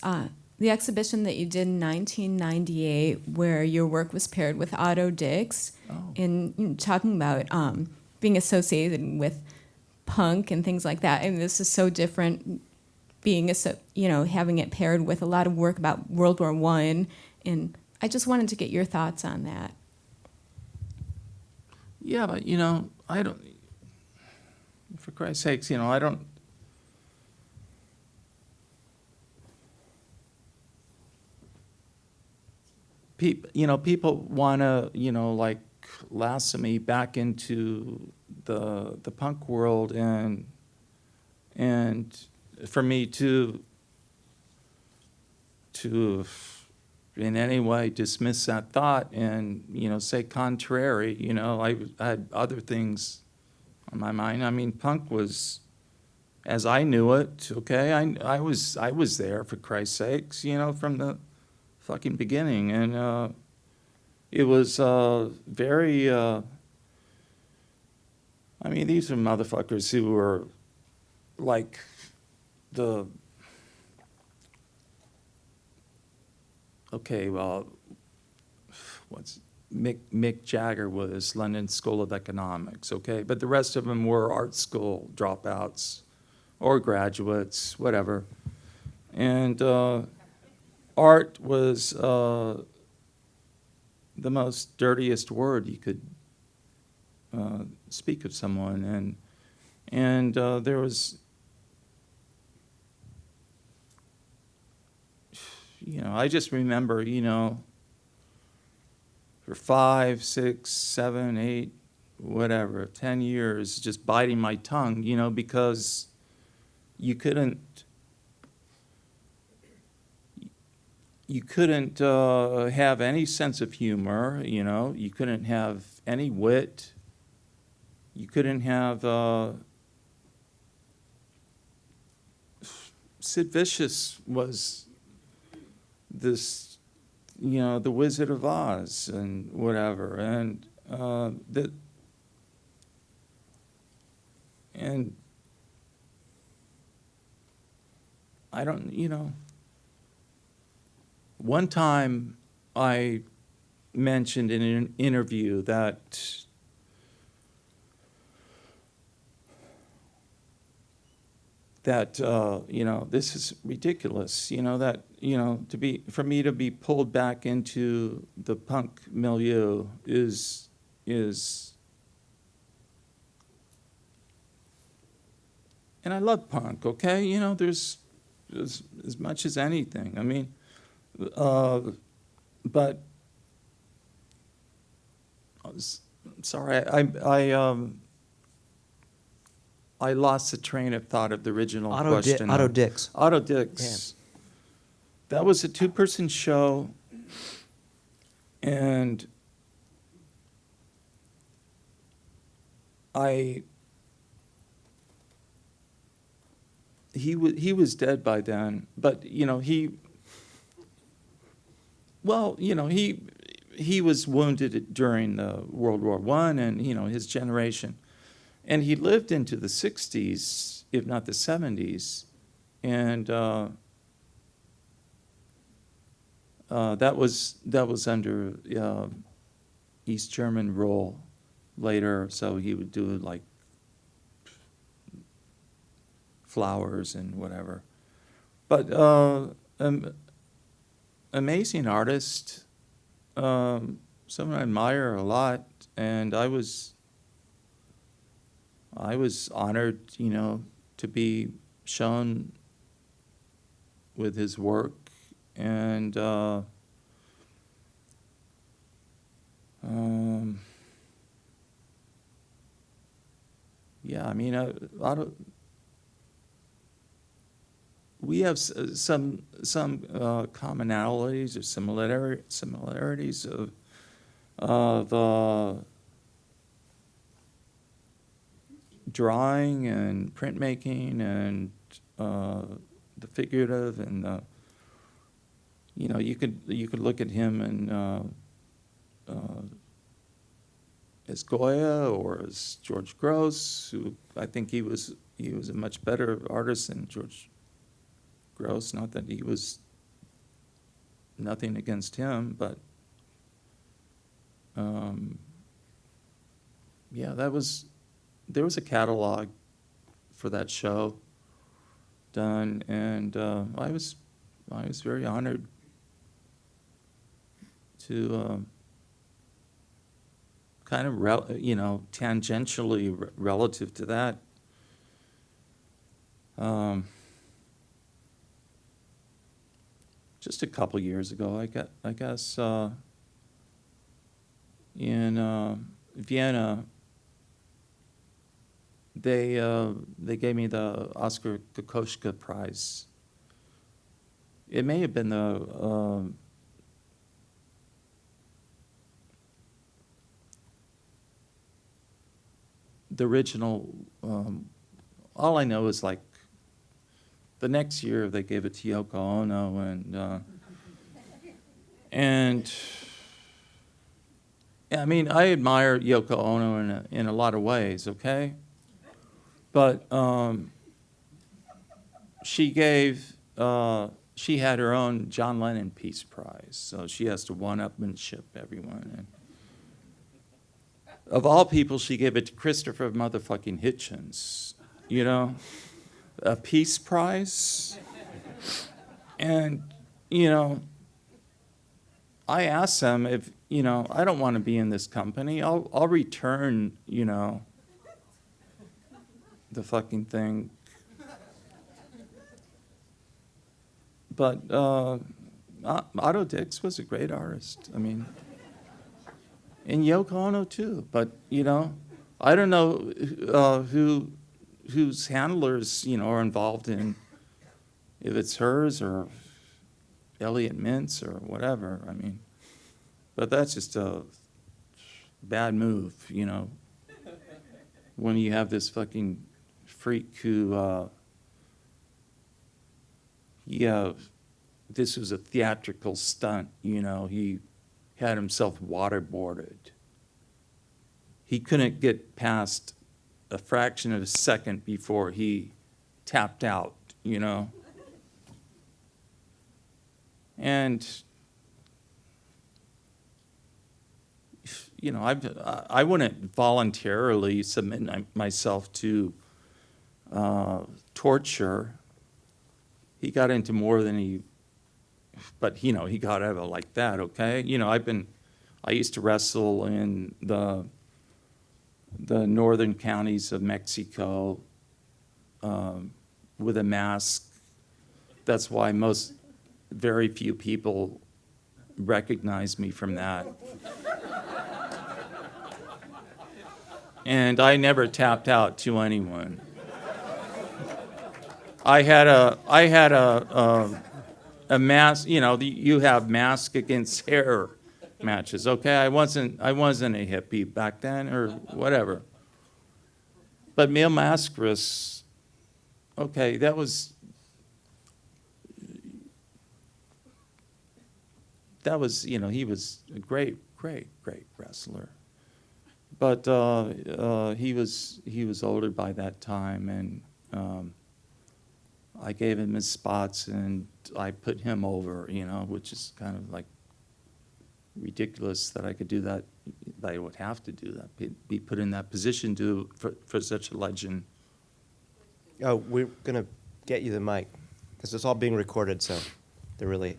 the exhibition that you did in 1998, where your work was paired with Otto Dix, in talking about being associated with punk and things like that. And this is so different, having it paired with a lot of work about World War I. And I just wanted to get your thoughts on that. yeah, but, I don't, for Christ's sakes, I don't, people want to, like, lasso me back into the punk world and for me to in any way dismiss that thought and, say contrary, I had other things on my mind. I mean, punk was, as I knew it, okay, I was there, for Christ's sakes, from the fucking beginning. And it was very, I mean, these are motherfuckers who were like Mick Jagger was London School of Economics, okay? But the rest of them were art school dropouts or graduates, whatever. And art was the most dirtiest word you could speak of someone. And there was, I just remember, for 5, 6, 7, 8, whatever, 10 years, just biting my tongue, because you couldn't have any sense of humor, you couldn't have any wit, you couldn't have, Sid Vicious was this, the Wizard of Oz and whatever, and I don't, one time I mentioned in an interview that this is ridiculous, that, for me to be pulled back into the punk milieu is and I love punk, okay? There's as much as anything. I mean, but sorry, I lost the train of thought of the original question. Otto Dix. Otto Dix. Yeah. That was a 2-person show, and he was dead by then, but he was wounded during the World War I, and his generation And he lived into the 60s, if not the 70s. And that was under East German rule later, so he would do like flowers and whatever. But amazing artist, someone I admire a lot, and I was honored, to be shown with his work, and yeah, I mean, we have some commonalities or similarities of drawing and printmaking and the figurative and you could look at him and as Goya or as George Gross, who I think he was a much better artist than George Gross. Not that he was nothing against him, but yeah, there was a catalog for that show done, and I was very honored to kind of tangentially relative to that. Just a couple years ago, I guess in Vienna, they gave me the Oskar Kokoschka Prize. It may have been the original. All I know is like the next year they gave it to Yoko Ono, and I mean, I admire Yoko Ono in a lot of ways, okay? But she had her own John Lennon Peace Prize, so she has to one-upmanship everyone. And of all people, she gave it to Christopher motherfucking Hitchens, a Peace Prize. And, I asked them if, I don't want to be in this company. I'll return, the fucking thing. But Otto Dix was a great artist. I mean, and Yoko Ono too. But I don't know whose handlers are involved in, if it's hers or Elliot Mintz or whatever. I mean, but that's just a bad move, when you have this fucking freak who, this was a theatrical stunt, he had himself waterboarded. He couldn't get past a fraction of a second before he tapped out, And, I wouldn't voluntarily submit myself to torture. He got into more than but he got out of it like that, okay? I used to wrestle in the northern counties of Mexico with a mask. That's why very few people recognize me from that. And I never tapped out to anyone. I had a mask, you have mask against hair matches, okay? I wasn't a hippie back then or whatever. But male masquerades, okay, he was a great wrestler. But he was older by that time, and I gave him his spots, and I put him over, which is kind of like ridiculous that I could do that, that I would have to do that, be put in that position for such a legend. Oh, we're going to get you the mic, because it's all being recorded, so they're really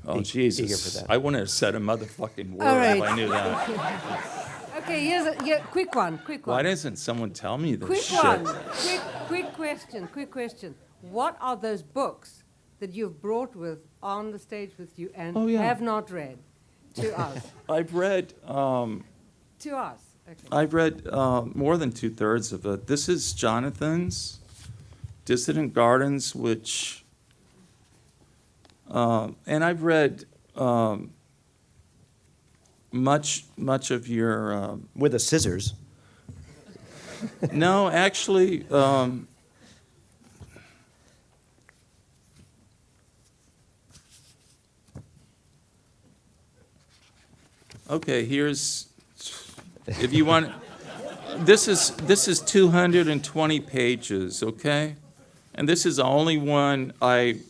Oh, eager Jesus. for that. I wouldn't have said a motherfucking word All right. if I knew that. Okay, here's a quick one. Why doesn't someone tell me this Quick shit? one. Quick question. What are those books that you've brought with on the stage with you and Oh, yeah. have not read to us? I've read... To us. Okay. I've read more than 2/3 of it. This is Jonathan's Dissident Gardens, which, and I've read much of your. With the scissors. No, actually, okay. Here's. If you want, this is 220 pages, okay? And this is the only one I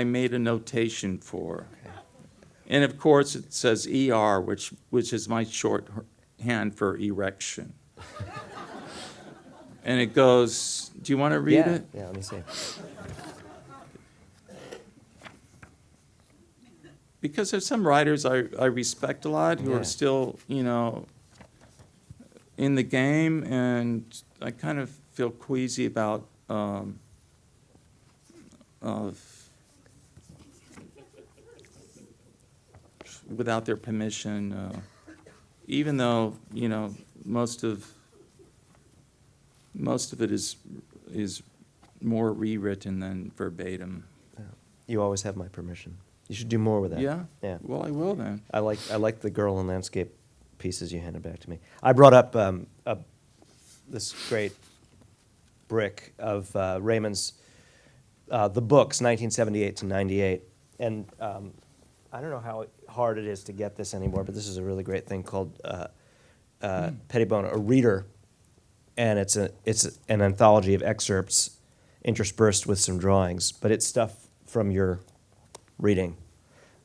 made a notation for. And of course, it says ER, which is my shorthand for erection. And it goes, do you want to read it? Yeah, let me see. Because there's some writers I respect a lot who Yeah. are still, in the game, and I kind of feel queasy about without their permission, even though most of it is more rewritten than verbatim. You always have my permission. You should do more with that. Yeah. Yeah. Well, I will then. I like the girl in landscape pieces you handed back to me. I brought up this great brick of Raymond's, the books, 1978 to 98. And I don't know how hard it is to get this anymore, but this is a really great thing called Pettibon, a reader. And it's an anthology of excerpts interspersed with some drawings, but it's stuff from your reading,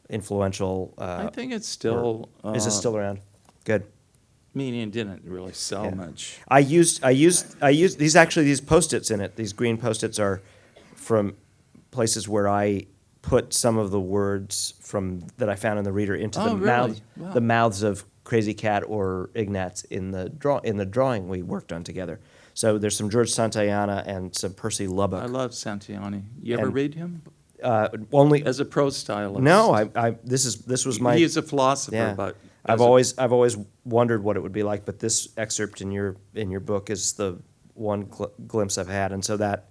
influential. I think it's still. Is it still around? Good. Meaning it didn't really sell Yeah. much. I used these Post-its in it. These green Post-its are from places where I put some of the words that I found in the reader into Oh, really? Wow. the mouths of Crazy Cat or Ignatz in the drawing we worked on together. So there's some George Santayana and some Percy Lubbock. I love Santiani. You ever And- read him? Only As a prose stylist. no, this was my. He is a philosopher, Yeah. but I've as a- always wondered what it would be like, but this excerpt in your book is the one glimpse I've had, and so that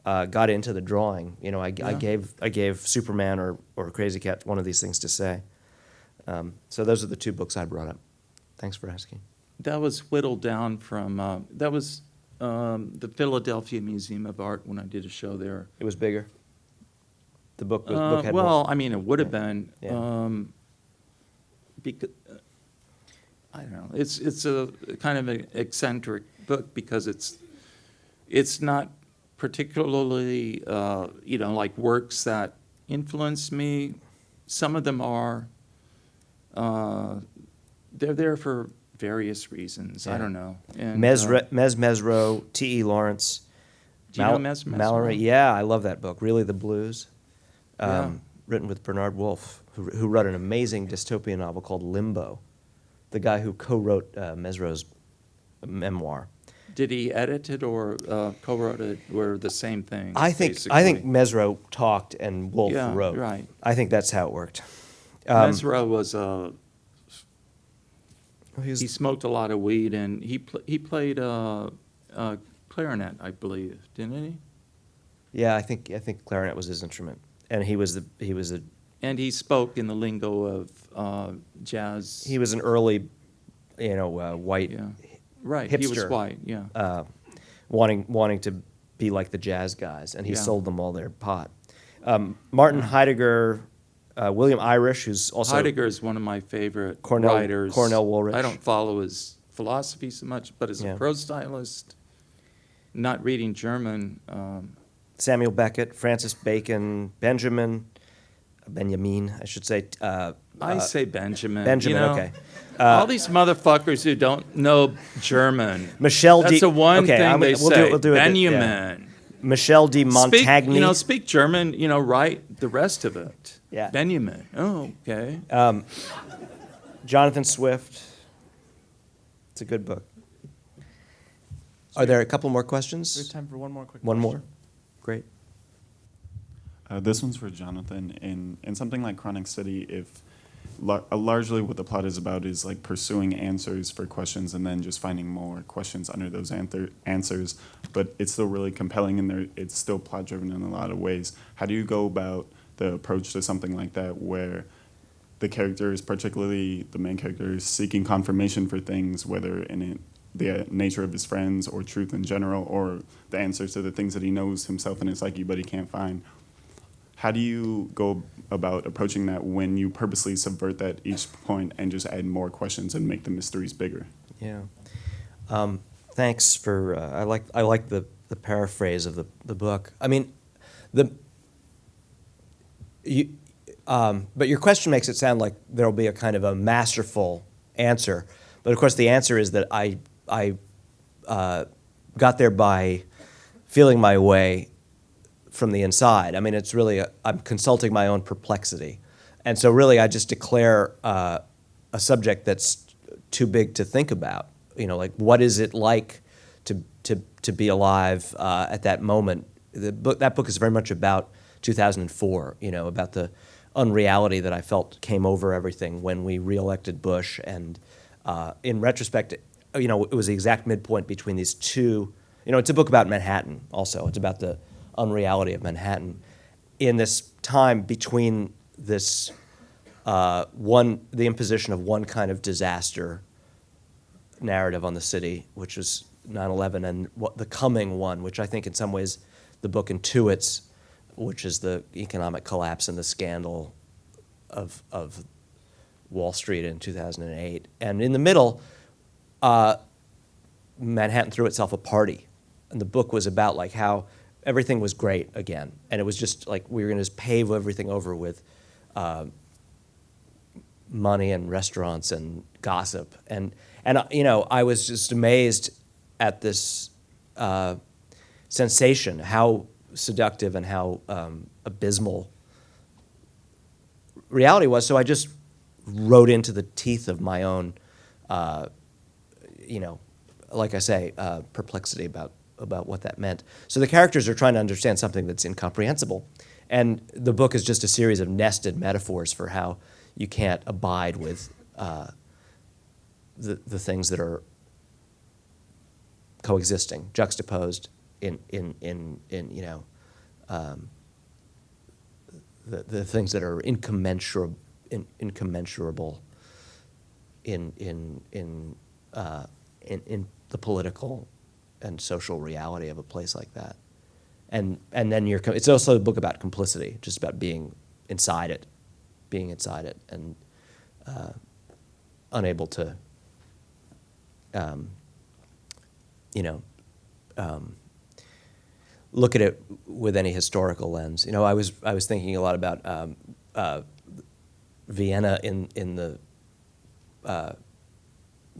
got into the drawing. I gave Superman or Crazy Cat one of these things to say. So those are the two books I brought up. Thanks for asking. That was whittled down from that was the Philadelphia Museum of Art when I did a show there. It was bigger. The book had well, more. I mean, it would have Yeah. been. Yeah. Because I don't know. It's a kind of an eccentric book because it's not particularly like works that influenced me. Some of them are. They're there for various reasons. I Yeah. don't know. And, Mesro, T.E. Lawrence. Do you know Mesro? Mallory, yeah, I love that book. Really, the Blues. Yeah. Written with Bernard Wolfe, who wrote an amazing dystopian novel called Limbo. The guy who co-wrote Mesro's memoir. Did he edit it or co-wrote it? Or the same thing? I think basically? Mesro talked and Wolfe Yeah, wrote. right. I think that's how it worked. Mesro was He was- he smoked a lot of weed and he played clarinet, I believe, didn't he? Yeah, I think clarinet was his instrument, and he was a And he spoke in the lingo of jazz. he was an early, white Yeah, right. He was hipster. white. Yeah. Wanting to be like the jazz guys, and he Yeah. sold them all their pot. Martin Heidegger, William Irish, who's also Heidegger is one of my favorite Cornell- writers. Cornell Woolrich. I don't follow his philosophy so much, but as Yeah. a prose stylist, not reading German, Samuel Beckett, Francis Bacon, Benjamin, I should say. I say Benjamin. Benjamin, you know? okay. All these motherfuckers who don't know German. Michel That's D. the one okay, thing they we'll say. we'll do it. Benjamin. Michel de Montagny. Speak German, write the rest of it. Yeah. Benjamin. Oh, okay. Jonathan Swift. It's a good book. Are there a couple more We have questions? time for one more quick One question. more? Great. This one's for Jonathan. In something like Chronic City, if largely what the plot is about is like pursuing answers for questions and then just finding more questions under those answers, but it's still really compelling and it's still plot driven in a lot of ways. How do you go about the approach to something like that where the characters, particularly the main character, is seeking confirmation for things, whether the nature of his friends or truth in general, or the answers to the things that he knows himself in his psyche but he can't find? How do you go about approaching that when you purposely subvert that each point and just add more questions and make the mysteries bigger? Yeah. Thanks for. I like the paraphrase of the book. I mean, but your question makes it sound like there'll be a kind of a masterful answer. But of course, the answer is that I got there by feeling my way from the inside. I mean, it's really I'm consulting my own perplexity, and so really I just declare a subject that's too big to think about. Like what is it like to be alive at that moment? That book is very much about 2004. About the unreality that I felt came over everything when we reelected Bush, and in retrospect, it was the exact midpoint between these two. It's a book about Manhattan. Also, it's about the unreality of Manhattan in this time between this the imposition of one kind of disaster narrative on the city, which was 9/11, and the coming one, which I think in some ways the book intuits, which is the economic collapse and the scandal of Wall Street in 2008. And in the middle, Manhattan threw itself a party, and the book was about like how everything was great again, and it was just like we were going to just pave everything over with money and restaurants and gossip, and I was just amazed at this sensation, how seductive and how abysmal reality was. So I just wrote into the teeth of my own, like I say, perplexity about what that meant. So the characters are trying to understand something that's incomprehensible. And the book is just a series of nested metaphors for how you can't abide with the things that are coexisting, juxtaposed in the things that are incommensurable in the political and social reality of a place like that, and then it's also a book about complicity, just about being inside it, and unable to, look at it with any historical lens. I was thinking a lot about Vienna in the.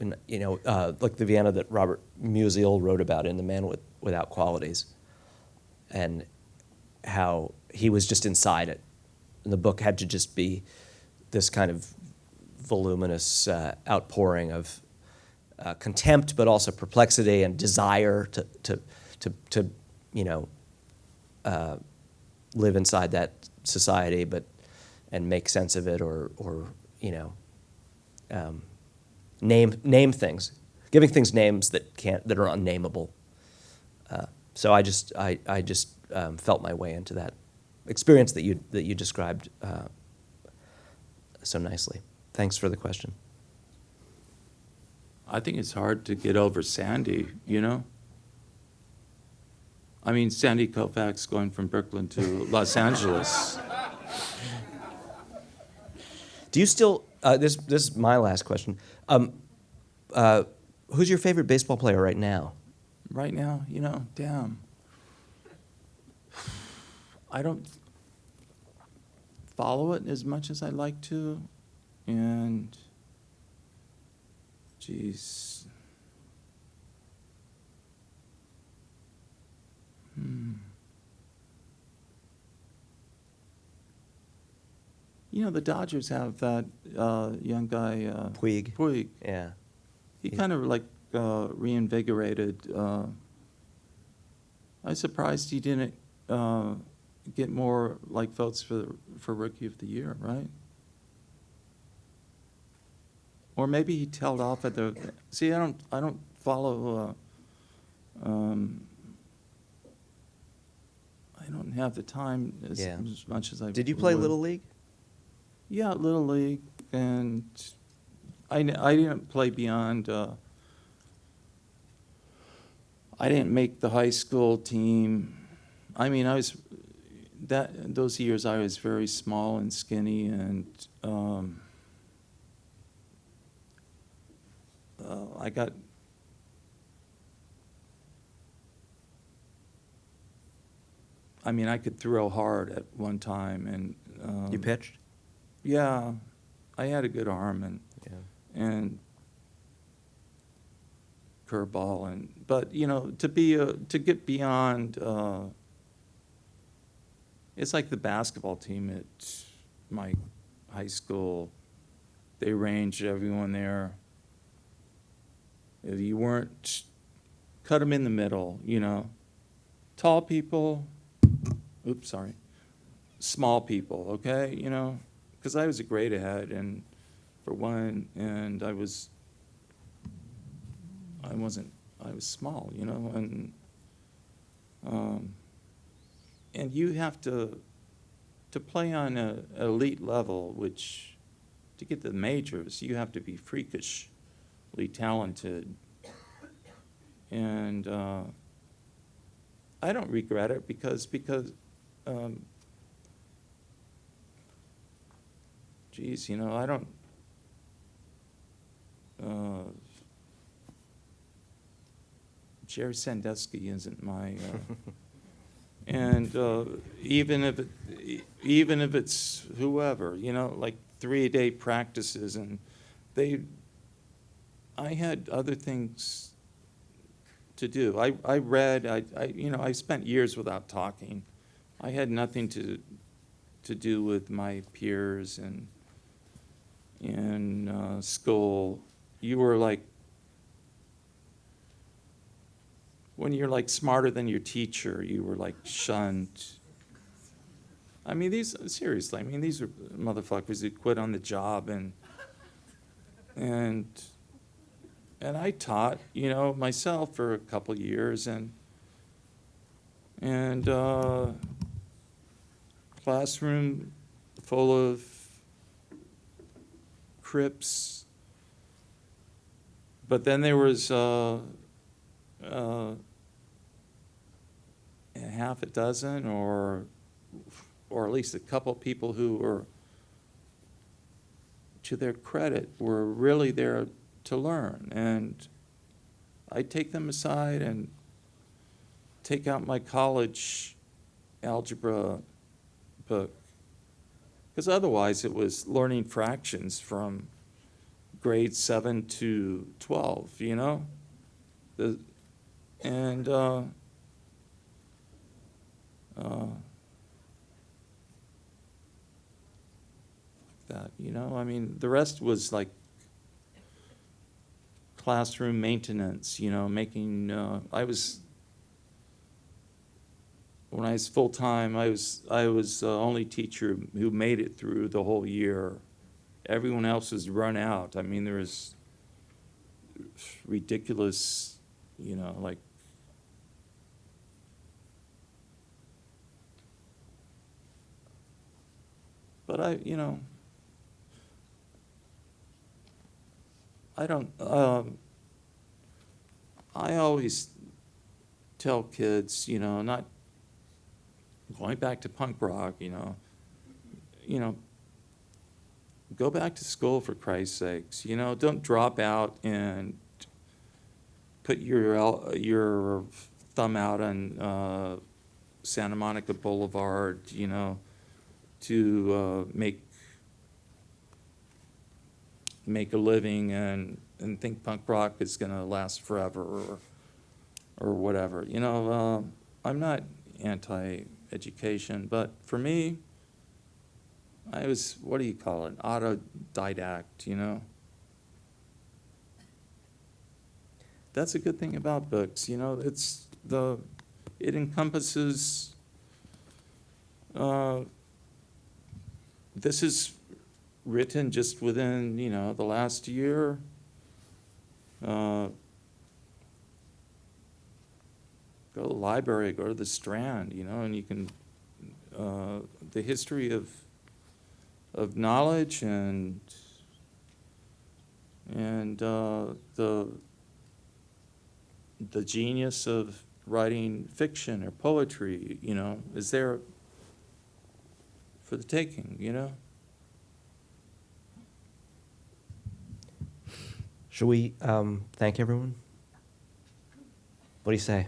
Like the Vienna that Robert Musil wrote about in The Man Without Qualities, and how he was just inside it. And the book had to just be this kind of voluminous outpouring of contempt, but also perplexity and desire to live inside that society, and make sense of it, or name things, giving things names that are unnameable. So I just felt my way into that experience that you described so nicely. Thanks for the question. I think it's hard to get over Sandy, I mean, Sandy Koufax going from Brooklyn to Los Angeles. Do you still? This is my last question. Who's your favorite baseball player right now? Right now, damn. I don't follow it as much as I'd like to, and geez. The Dodgers have that young guy, Puig. Puig. Yeah. He kind of like reinvigorated. I'm surprised he didn't get more like votes for Rookie of the Year, right? Or maybe he tailed off at the. See, I don't follow. I don't have the time as much as I. Did you play would. Little League? Yeah, Little League, and I didn't play beyond. I didn't make the high school team. I mean, those years I was very small and skinny, and I got. I mean, I could throw hard at one time, and You pitched? yeah, I had a good arm and curveball, but to get beyond, it's like the basketball team at my high school. They ranged everyone there. If you weren't, cut them in the middle. Tall people. Oops, sorry. Small people. Okay, because I was a grade ahead, and for one, and I was small, and you have to play on an elite level, which to get to the majors, you have to be freakishly talented, and I don't regret it because. Geez, I don't. Jerry Sandusky isn't my. And even if it's whoever, like 3-a-day practices, and I had other things to do. I read. I spent years without talking. I had nothing to do with my peers and. In school, you were like, when you're like smarter than your teacher, you were like shunned. I mean, these are motherfuckers who quit on the job, and I taught, myself for a couple years, and classroom full of Crips, but then there was half a dozen, or at least a couple people who were, to their credit, were really there to learn, and I'd take them aside and take out my college algebra book. Because otherwise it was learning fractions from grade 7 to 12, that, I mean, the rest was like classroom maintenance, making, when I was full-time, I was the only teacher who made it through the whole year. Everyone else was run out. I mean, there was ridiculous, like, but I don't, I always tell kids, not going back to punk rock, go back to school for Christ's sakes. Don't drop out and put your thumb out on Santa Monica Boulevard, you know, to make a living and think punk rock is going to last forever or whatever. You know, I'm not anti-education, but for me, I was, what do you call it, autodidact, you know? That's a good thing about books, you know, it encompasses, this is written just within, you know, the last year. Go to the library, go to the Strand, you know, and you can, the history of knowledge and the genius of writing fiction or poetry, you know, is there for the taking, you know? Should we thank everyone? What do you say?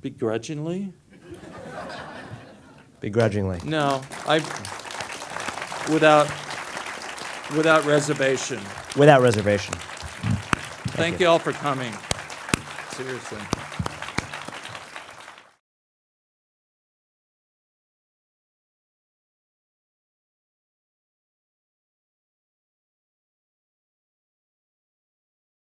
Begrudgingly? Begrudgingly. No, without reservation. Without reservation. Thank you all for coming. Seriously.